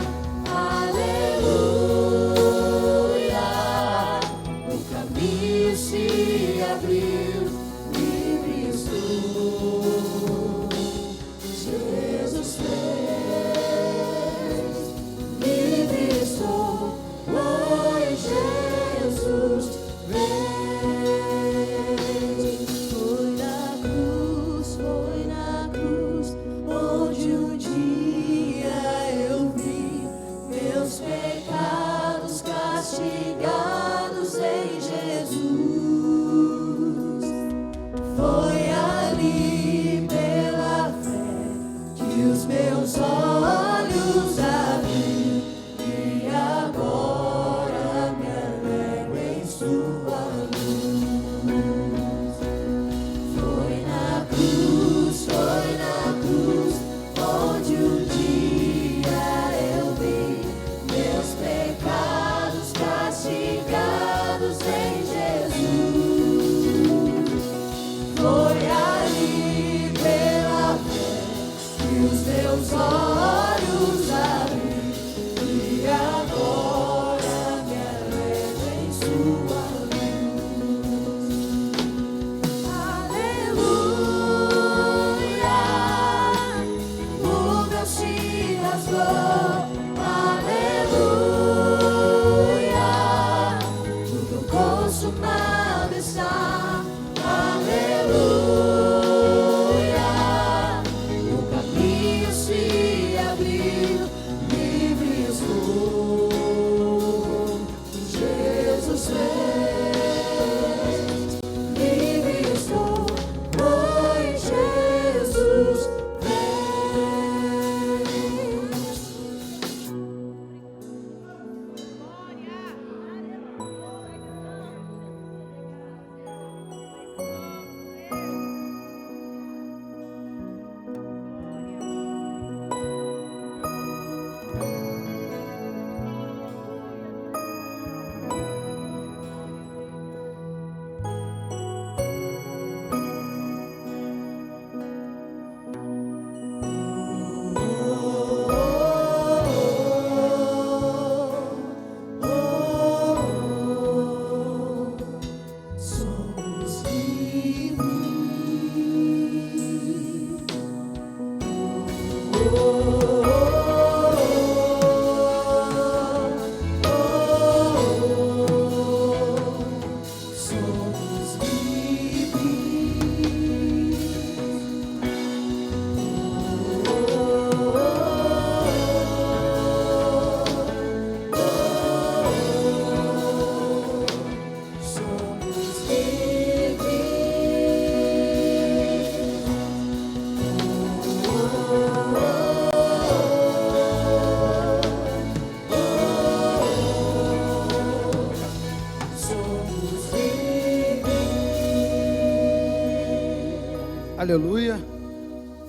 Aleluia.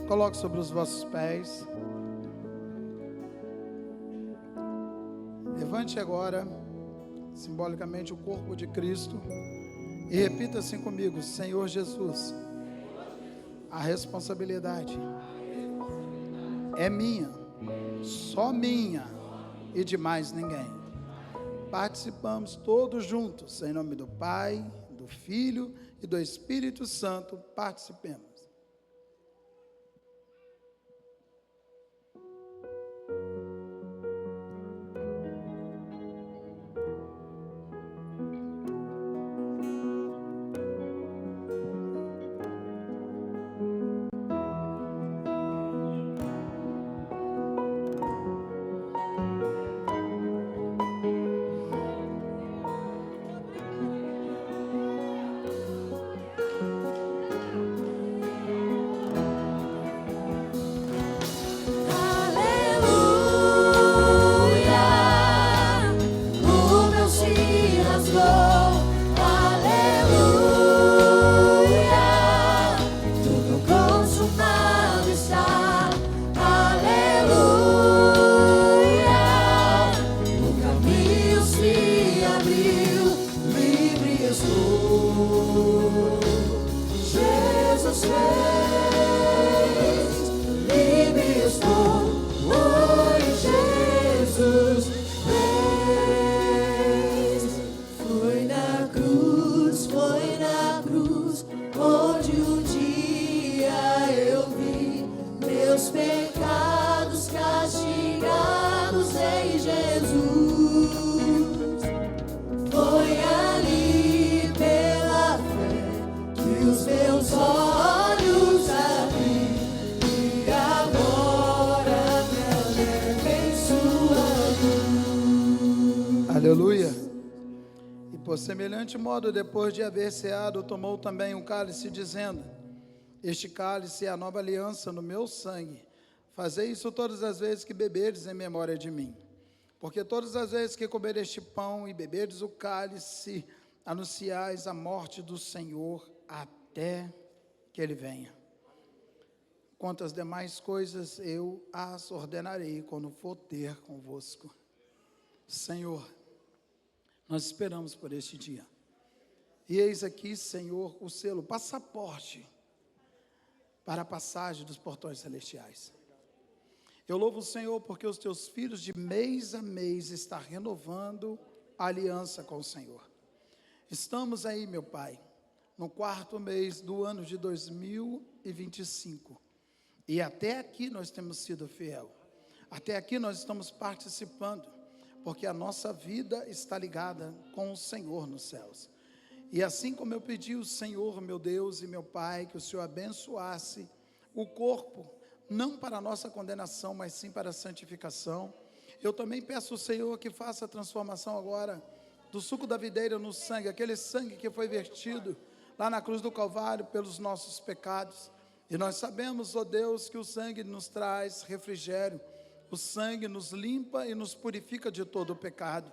Coloque sobre os vossos pés. Levante agora, simbolicamente, o corpo de Cristo e repita assim comigo: Senhor Jesus, a responsabilidade é minha, só minha e de mais ninguém. Participamos todos juntos, em nome do Pai, do Filho e do Espírito Santo. Participemos. Aleluia. E por semelhante modo, depois de haver ceado, tomou também um cálice, dizendo: Este cálice é a nova aliança no meu sangue. Fazei isso todas as vezes que beberdes em memória de mim. Porque todas as vezes que comer este pão e beberdes o cálice, anunciais a morte do Senhor até que Ele venha. Quantas demais coisas eu as ordenarei quando for ter convosco. Senhor, nós esperamos por este dia. E eis aqui, Senhor, o selo, passaporte para a passagem dos portões celestiais. Eu louvo o Senhor porque os teus filhos de mês a mês estão renovando a aliança com o Senhor. Estamos aí, meu Pai, no 4º mês do ano de 2025. E até aqui nós temos sido fiel. Até aqui nós estamos participando, porque a nossa vida está ligada com o Senhor nos céus. E assim como eu pedi ao Senhor, meu Deus e meu Pai, que o Senhor abençoasse o corpo, não para a nossa condenação, mas sim para a santificação, eu também peço ao Senhor que faça a transformação agora do suco da videira no sangue, aquele sangue que foi vertido lá na cruz do Calvário pelos nossos pecados. E nós sabemos, ó Deus, que o sangue nos traz refrigério, o sangue nos limpa e nos purifica de todo o pecado.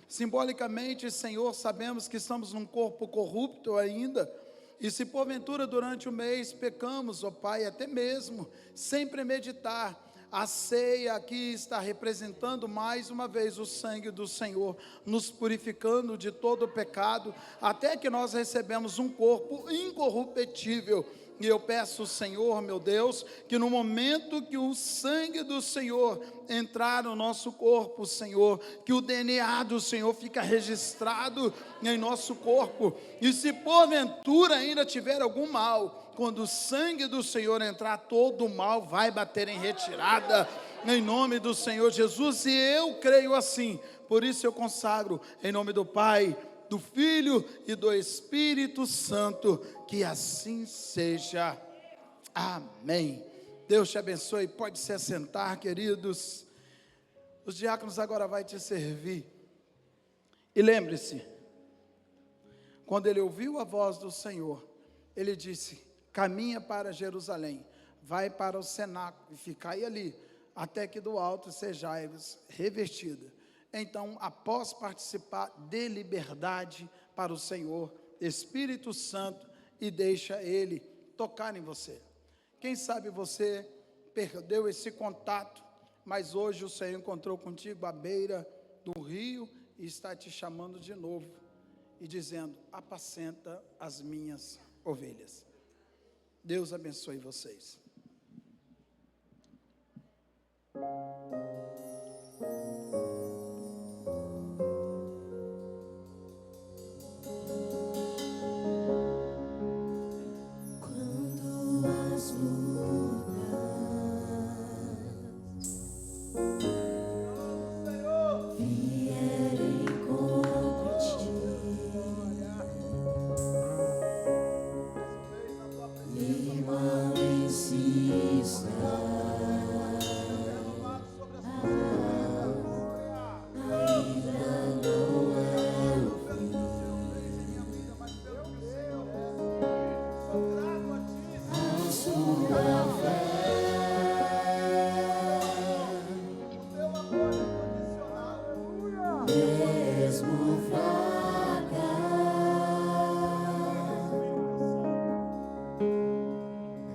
Simbolicamente, Senhor, sabemos que estamos num corpo corrupto ainda, e se porventura durante o mês pecamos, ó Pai, até mesmo sem premeditar, a ceia aqui está representando mais uma vez o sangue do Senhor, nos purificando de todo o pecado, até que nós recebemos um corpo incorruptível. E eu peço, Senhor, meu Deus, que no momento que o sangue do Senhor entrar no nosso corpo, Senhor, que o DNA do Senhor fica registrado em nosso corpo, e se porventura ainda tiver algum mal, quando o sangue do Senhor entrar, todo o mal vai bater em retirada, em nome do Senhor Jesus, e eu creio assim. Por isso eu consagro, em nome do Pai, do Filho e do Espírito Santo, que assim seja. Amém. Deus te abençoe. Pode se assentar, queridos. Os diáconos agora vão te servir. E lembre-se, quando ele ouviu a voz do Senhor, ele disse: caminha para Jerusalém, vai para o cenáculo e ficai ali, até que do alto sejais revestida. Então, após participar, dê liberdade para o Senhor, Espírito Santo, e deixa Ele tocar em você. Quem sabe você perdeu esse contato, mas hoje o Senhor encontrou contigo à beira do rio e está te chamando de novo e dizendo: apacenta as minhas ovelhas. Deus abençoe vocês. Quando as lutas vierem contra ti, irmão, insista. Mesmo fraca,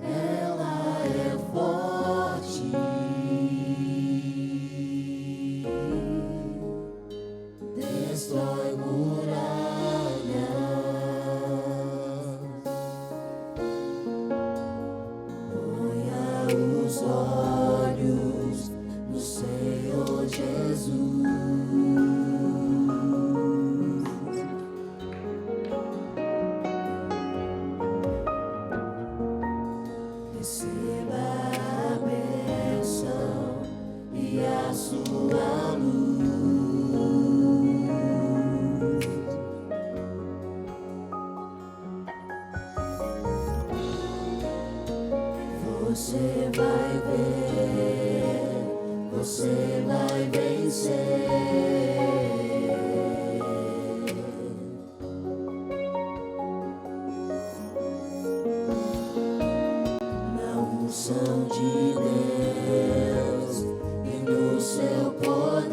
ela é forte, destrói muralhas. Ponha os olhos no Senhor Jesus. Receba a bênção e a sua luz. Você vai ver, você vai vencer. Unção de Deus e no seu poder.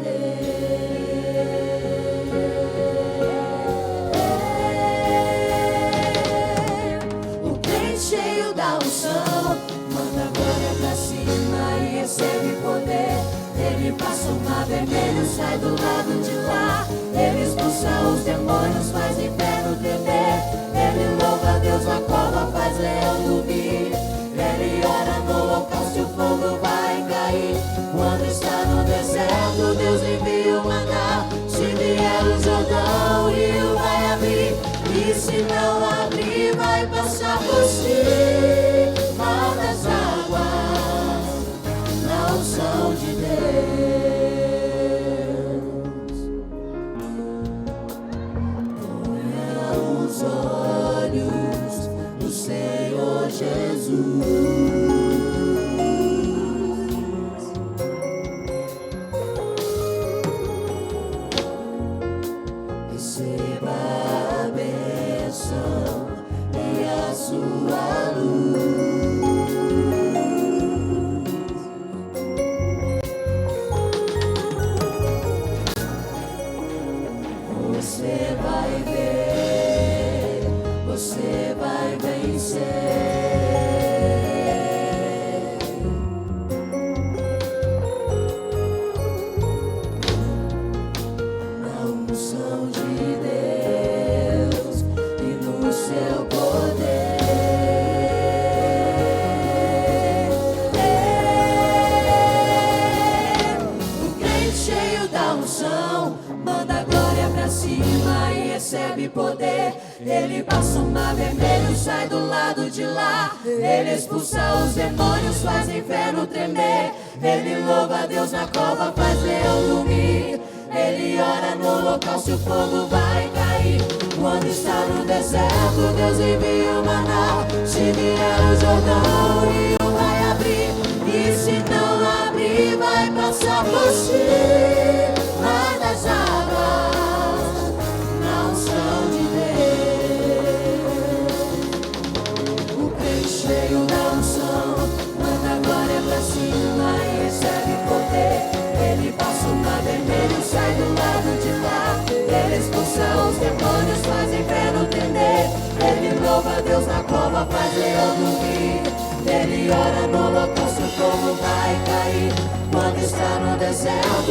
O crente cheio da unção manda a glória pra cima e recebe poder. Ele passa o mar vermelho, sai do lado de lá. Ele expulsa os demônios, faz o inferno tremer. Ele louva a Deus na cova, faz leão dormir. Ele ora no local se o fogo vai cair. Quando está no deserto, Deus envia o maná. Se vier o Jordão, o rio vai abrir. E se não abrir, vai passar por cima das águas. Na unção de Deus. Ponha os olhos no Senhor Jesus. Receba a bênção e a sua luz. Você vai ver, você vai vencer. Na unção de Deus e no seu poder. O crente cheio da unção manda a glória pra cima e recebe poder. Ele passa o mar vermelho, sai do lado de lá. Ele expulsa os demônios, faz o inferno tremer. Ele louva a Deus na cova, faz leão dormir. Ele ora no local se o fogo vai cair. Quando está no deserto, Deus envia o maná. Se vier o Jordão, o rio vai abrir. E se não abrir, vai passar por cima das águas. Na unção de Deus. O crente cheio da unção manda a glória pra cima e recebe poder. Ele passa o mar vermelho, sai do lado de lá. Ele expulsa os demônios, faz o inferno tremer. Ele louva a Deus na cova, faz leão dormir.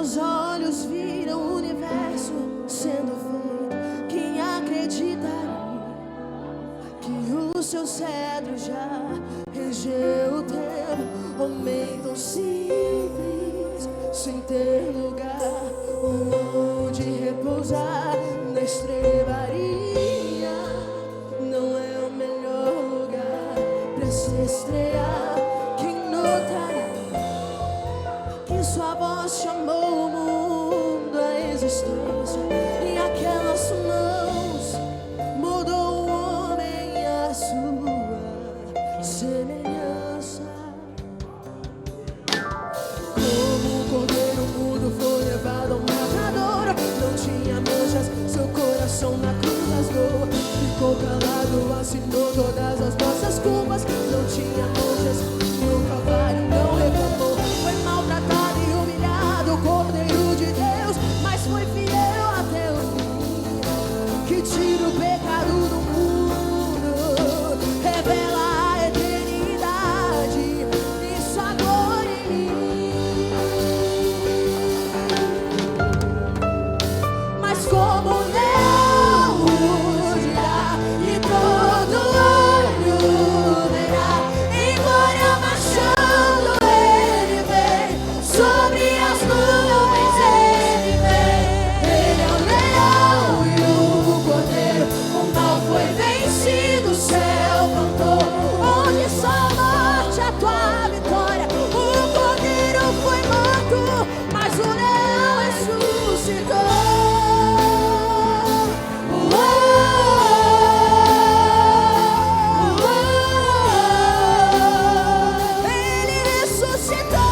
seus olhos viram o universo sendo feito, quem acreditaria que o seu cedro já regeu o tempo? Homem tão simples, sem ter lugar onde repousar na estrebaria, não é o melhor lugar pra se estrear. Quem notará que sua voz chamou o mundo à existência, e aquelas mãos mudou o homem à sua semelhança. Como um cordeiro mudo foi levado ao matadouro, não tinha manchas, seu coração na cruz rasgou. Ficou calado, assinou todas as nossas culpas, não tinha manchas, no Calvário não reclamou. Foi maltratado e humilhado, o Cordeiro de Deus, mas foi fiel até o fim, que tira o pecado do mundo, revela a eternidade e sua glória em mim. Mas como um leão rugirá e todo olho verá, em glória marchando ele vem, sobre as nuvens ele vem. Ele é o leão e o cordeiro, o mal foi vencido, o céu cantou, onde só a morte a tua vitória. O cordeiro foi morto, mas o leão ressuscitou. Ele ressuscitou.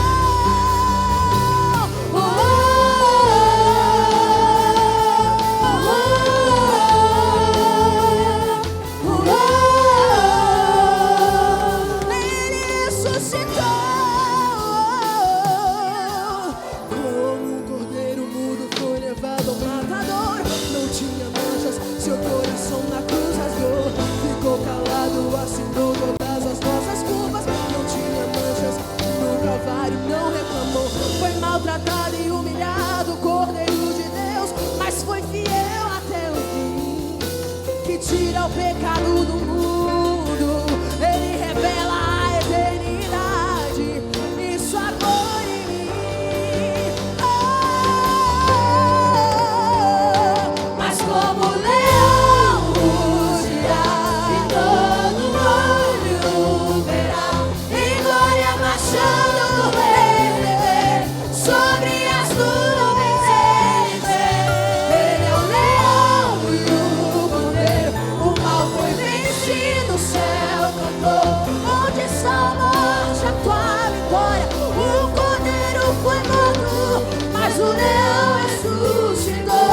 Ele ressuscitou. Como um cordeiro mudo foi levado ao matadouro, não tinha manchas, seu coração na cruz rasgou. Ficou calado, assinou todas as nossas culpas, não tinha manchas, no Calvário não reclamou. Foi maltratado e humilhado, o Cordeiro de Deus, mas foi fiel até o fim, que tira o pecado do mundo. Ele revela a eternidade e sua glória em mim. Mas como o leão rugirá e todo olho verá, em glória marchando ele vem, sobre as nuvens ele vem. Ele é o leão e o cordeiro, o mal foi vencido, o céu cantou, onde só a morte a tua vitória. O cordeiro foi morto, mas o leão ressuscitou.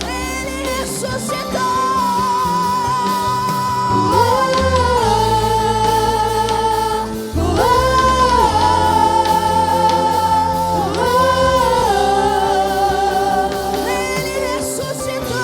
Ele ressuscitou. Ele ressuscitou.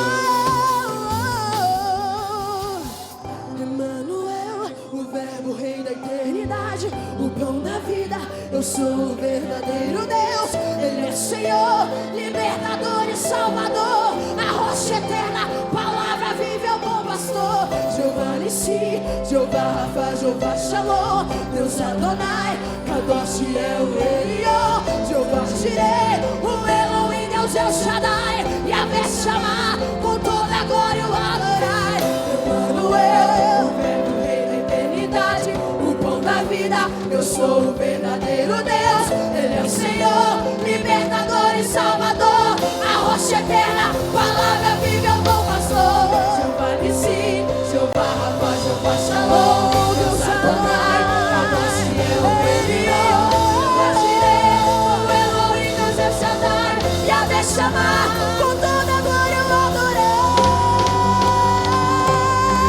Emmanuel, o verbo rei da eternidade, o pão da vida, eu sou o verdadeiro Deus. Ele é Senhor, libertador e salvador, a rocha eterna, palavra viva, é o bom pastor. Jeová Nissi, Jeová Rafa, Jeová Shalom, Deus Adonai, Kadosh é o Elion. Jeová Jireh, o Elohim, Deus El Shaddai, Yahvé Shammah, com toda a glória o adorai. Emmanuel, o verbo rei da eternidade, o pão da vida, eu sou o verdadeiro Deus. Ele é o Senhor, libertador e salvador, a rocha eterna, palavra viva, é o bom pastor. Jeová Nissi, Jeová Rafa, Jeová Shalom, Deus Adonai, Kadosh é o Elion. Jeová Jireh, o Elohim, Deus El Shaddai, Yahvé Shammah, com toda a glória eu adorei.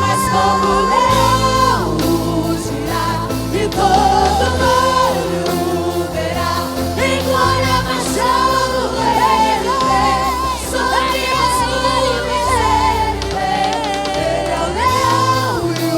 Mas como o leão rugirá e todo olho verá, em glória marchando ele vem, sobre as nuvens ele vem. Ele é o leão e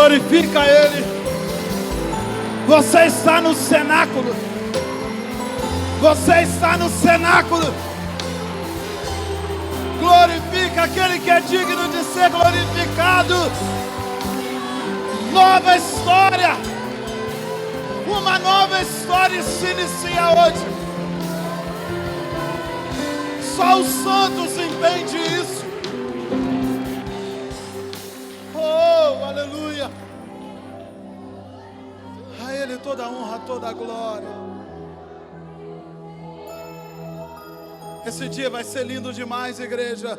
Glorifica Ele. Você está no cenáculo. Você está no cenáculo. Glorifica aquele que é digno de ser glorificado. Nova história. Uma nova história se inicia hoje. Só os santos entendem isso. Oh, aleluia. A Ele toda a honra, toda a glória. Esse dia vai ser lindo demais, igreja.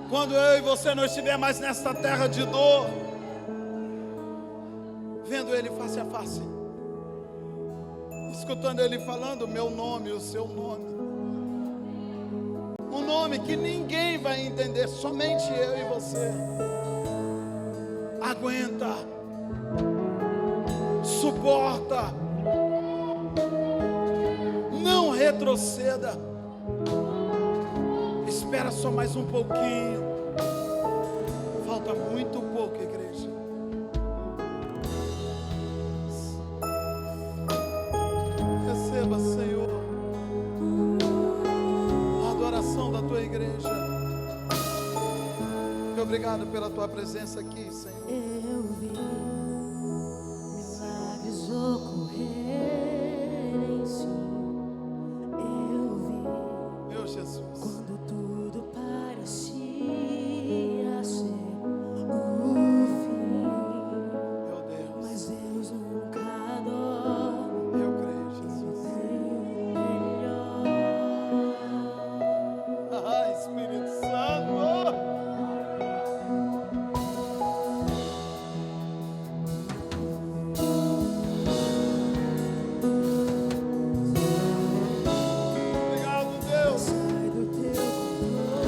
Quando eu e você não estiver mais nesta terra de dor, vendo Ele face a face, escutando Ele falando o meu nome, o seu nome, um nome que ninguém vai entender, somente eu e você. Aguenta, suporta, não retroceda, espera só mais um pouquinho, falta muito pouco, igreja. Receba, Senhor, a adoração da tua igreja. Muito obrigado pela tua presença aqui, Senhor. Eu vi milagres ocorrerem, sim. Eu vi, Meu Jesus, quando tudo parecia ser o fim, meu Deus, mas Deus nunca dorme. eu creio, Jesus. Ah, Espírito Santo. Obrigado, Deus. Sai do teu controle, eu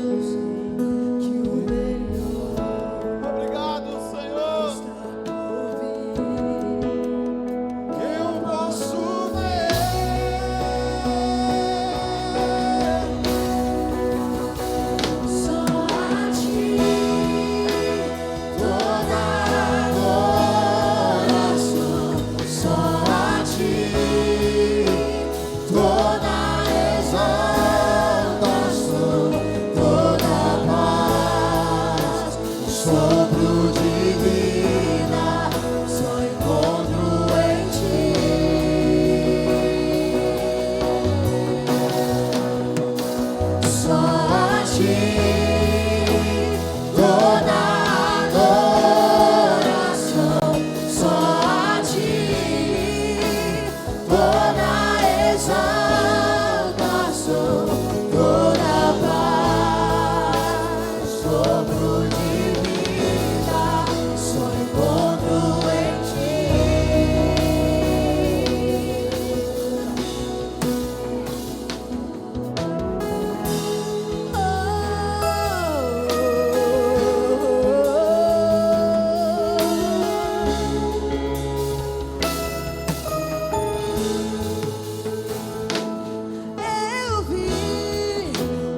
sei que o melhor Obrigado, Senhor. está por vir. Eu posso ver. Só a ti toda adoração, só a ti toda exaltação, toda paz, sopro de vida, só encontro em ti. Só a ti toda adoração, só a ti toda exaltação, toda paz, sopro de vida, só encontro em ti. Eu vi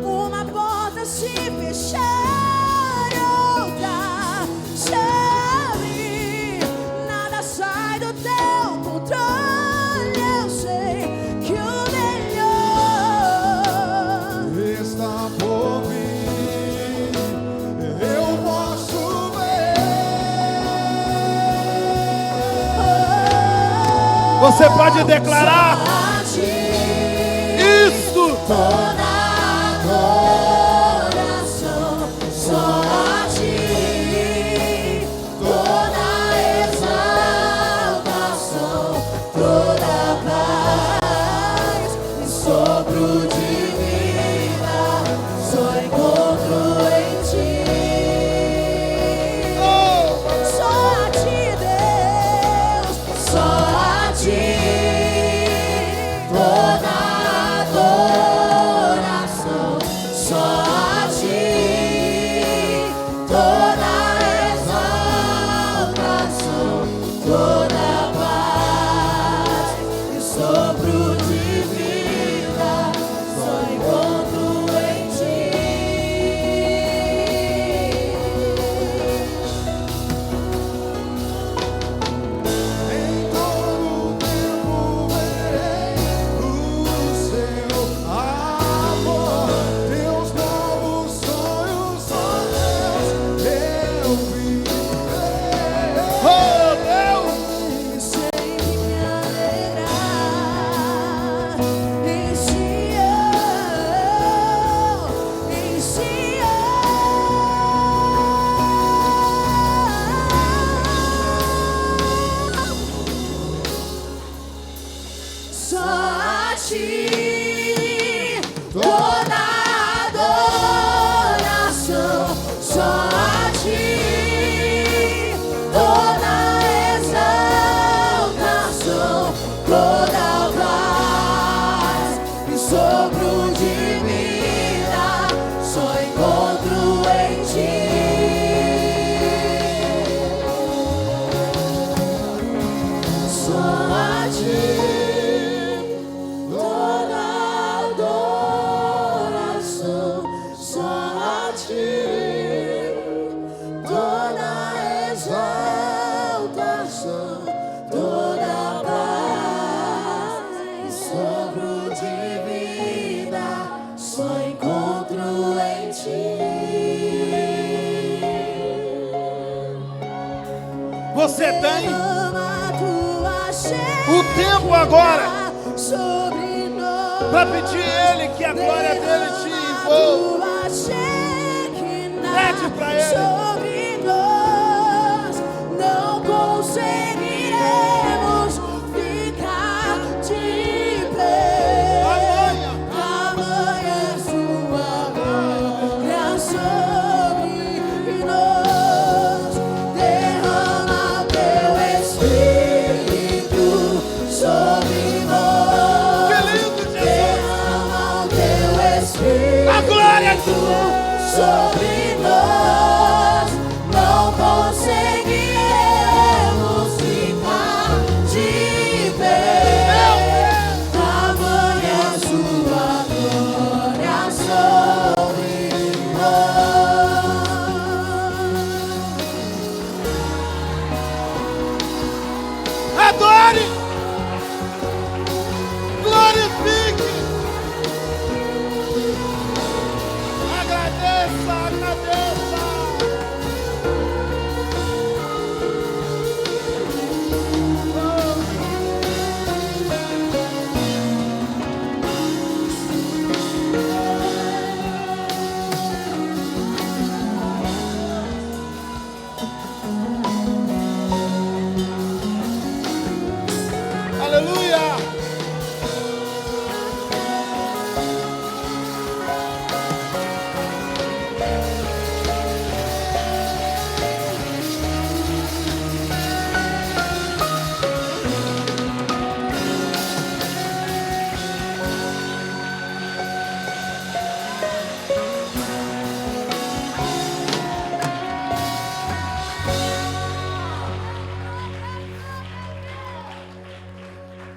uma porta se fechar, outra se abrir. Nada sai do teu controle. Eu sei que o melhor Está por vir. Eu posso ver. Você pode declarar só a ti isto. toda adoração, só a ti toda exaltação, toda paz e sopro de vida, só encontro em ti. Só a ti, Deus, só a ti toda adoração. ti, toda adoração, só a ti, toda exaltação, toda paz e sopro de vida, só encontro em ti. Só a ti toda adoração, só a ti toda exaltação, toda paz e sopro de vida, só encontro em ti. Você tem Ama tua o tempo agora sobre nós. para pedir a Ele que a glória dele te envolva. Pede pra Ele. Sobre nós não conseguiremos ficar de pé. Tamanha sua glória sobre nós. Derrama o teu Espírito sobre nós. Que lindo, Jesus! Derrama o teu Espírito A glória é tua. sobre nós, não conseguiremos ficar de pé. Tamanha sua glória sobre nós. Adore! Glorifique! Agradeça, agradeça! Aleluia!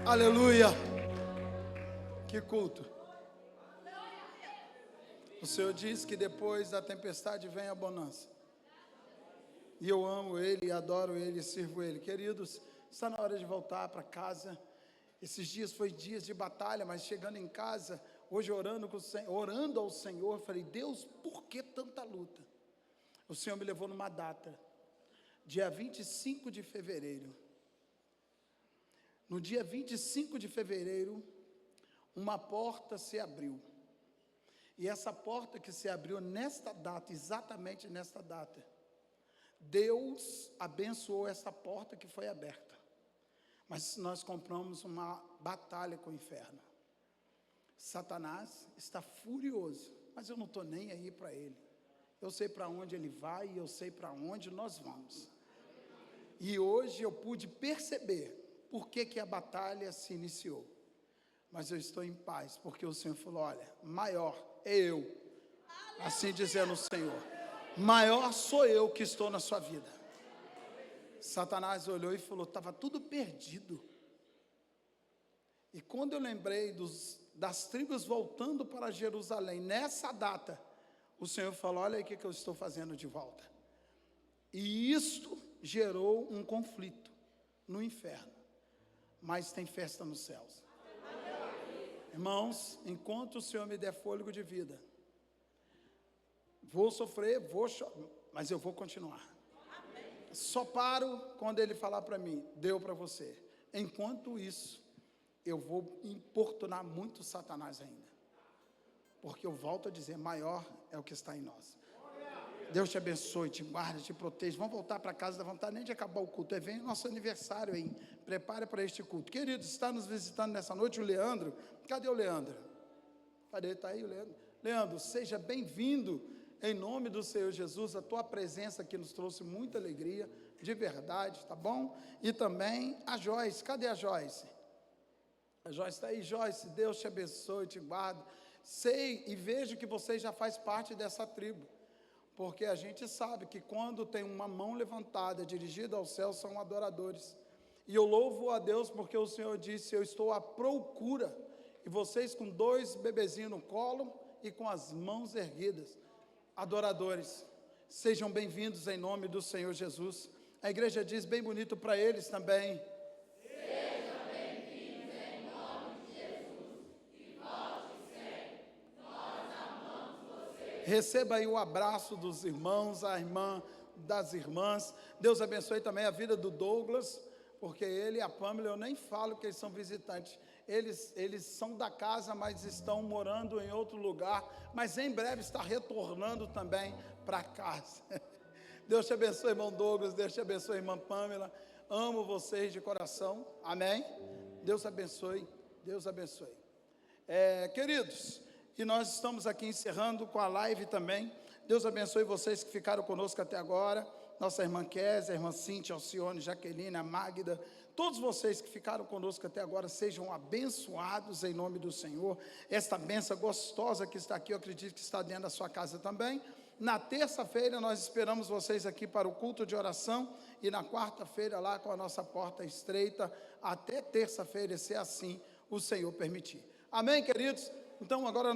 Aleluia! Que culto! O Senhor diz que depois da tempestade vem a bonança. E eu amo Ele, adoro Ele e sirvo Ele. Queridos, está na hora de voltar para casa. Esses dias foi dias de batalha, mas chegando em casa, hoje orando ao Senhor, falei, Deus, por que tanta luta? O Senhor me levou numa data, dia 25 de fevereiro. No dia 25 de fevereiro, uma porta se abriu. E essa porta que se abriu nesta data, exatamente nesta data, Deus abençoou essa porta que foi aberta. Mas nós compramos uma batalha com o inferno. Satanás está furioso, mas eu não estou nem aí para ele. Eu sei para onde ele vai e eu sei para onde nós vamos. E hoje eu pude perceber por que a batalha se iniciou. Mas eu estou em paz, porque o Senhor falou, olha, maior é eu. Assim dizendo o Senhor, maior sou eu que estou na sua vida. Satanás olhou e falou, estava tudo perdido. E quando eu lembrei das tribos voltando para Jerusalém, nessa data, o Senhor falou, olha aí o que eu estou fazendo de volta. E isto gerou um conflito no inferno. Mas tem festa nos céus. Irmãos, enquanto o Senhor me der fôlego de vida, vou sofrer, vou chorar, mas eu vou continuar. Só paro quando Ele falar para mim, deu para você. Enquanto isso, eu vou importunar muito Satanás ainda. Porque eu volto a dizer, maior é o que está em nós. Deus te abençoe, te guarde, te proteja. Vamos voltar para casa, da vontade nem de acabar o culto. Vem o nosso aniversário aí. Prepare para este culto. Queridos, está nos visitando nessa noite o Leandro. Cadê o Leandro? Cadê? Está aí o Leandro? Leandro, seja bem-vindo em nome do Senhor Jesus. A tua presença aqui nos trouxe muita alegria, de verdade, tá bom? E também a Joyce. Cadê a Joyce? A Joyce está aí. Joyce, Deus te abençoe, te guarde. Sei e vejo que você já faz parte dessa tribo. Porque a gente sabe que quando tem uma mão levantada, dirigida ao céu, são adoradores. E eu louvo a Deus porque o Senhor disse, eu estou à procura. E vocês com 2 bebezinhos no colo e com as mãos erguidas. Adoradores, sejam bem-vindos em nome do Senhor Jesus. A igreja diz bem bonito para eles também. Sejam bem-vindos em nome de Jesus. E volte sempre. Nós amamos vocês. Receba aí o abraço dos irmãos, a irmã das irmãs. Deus abençoe também a vida do Douglas, porque ele e a Pamela, eu nem falo que eles são visitantes. Eles são da casa, mas estão morando em outro lugar, mas em breve está retornando também para casa. Deus te abençoe, irmão Douglas, Deus te abençoe, irmã Pamela, amo vocês de coração, amém? Deus abençoe, Deus abençoe. Queridos, e nós estamos aqui encerrando com a live também. Deus abençoe vocês que ficaram conosco até agora, nossa irmã Kézia, a irmã Cíntia, Alcione, Jaqueline, a Magda, todos vocês que ficaram conosco até agora, sejam abençoados em nome do Senhor. Esta bênção gostosa que está aqui, eu acredito que está dentro da sua casa também. Na terça-feira nós esperamos vocês aqui para o culto de oração, e na quarta-feira lá com a nossa porta estreita, até terça-feira, se assim o Senhor permitir. Amém, queridos? Então agora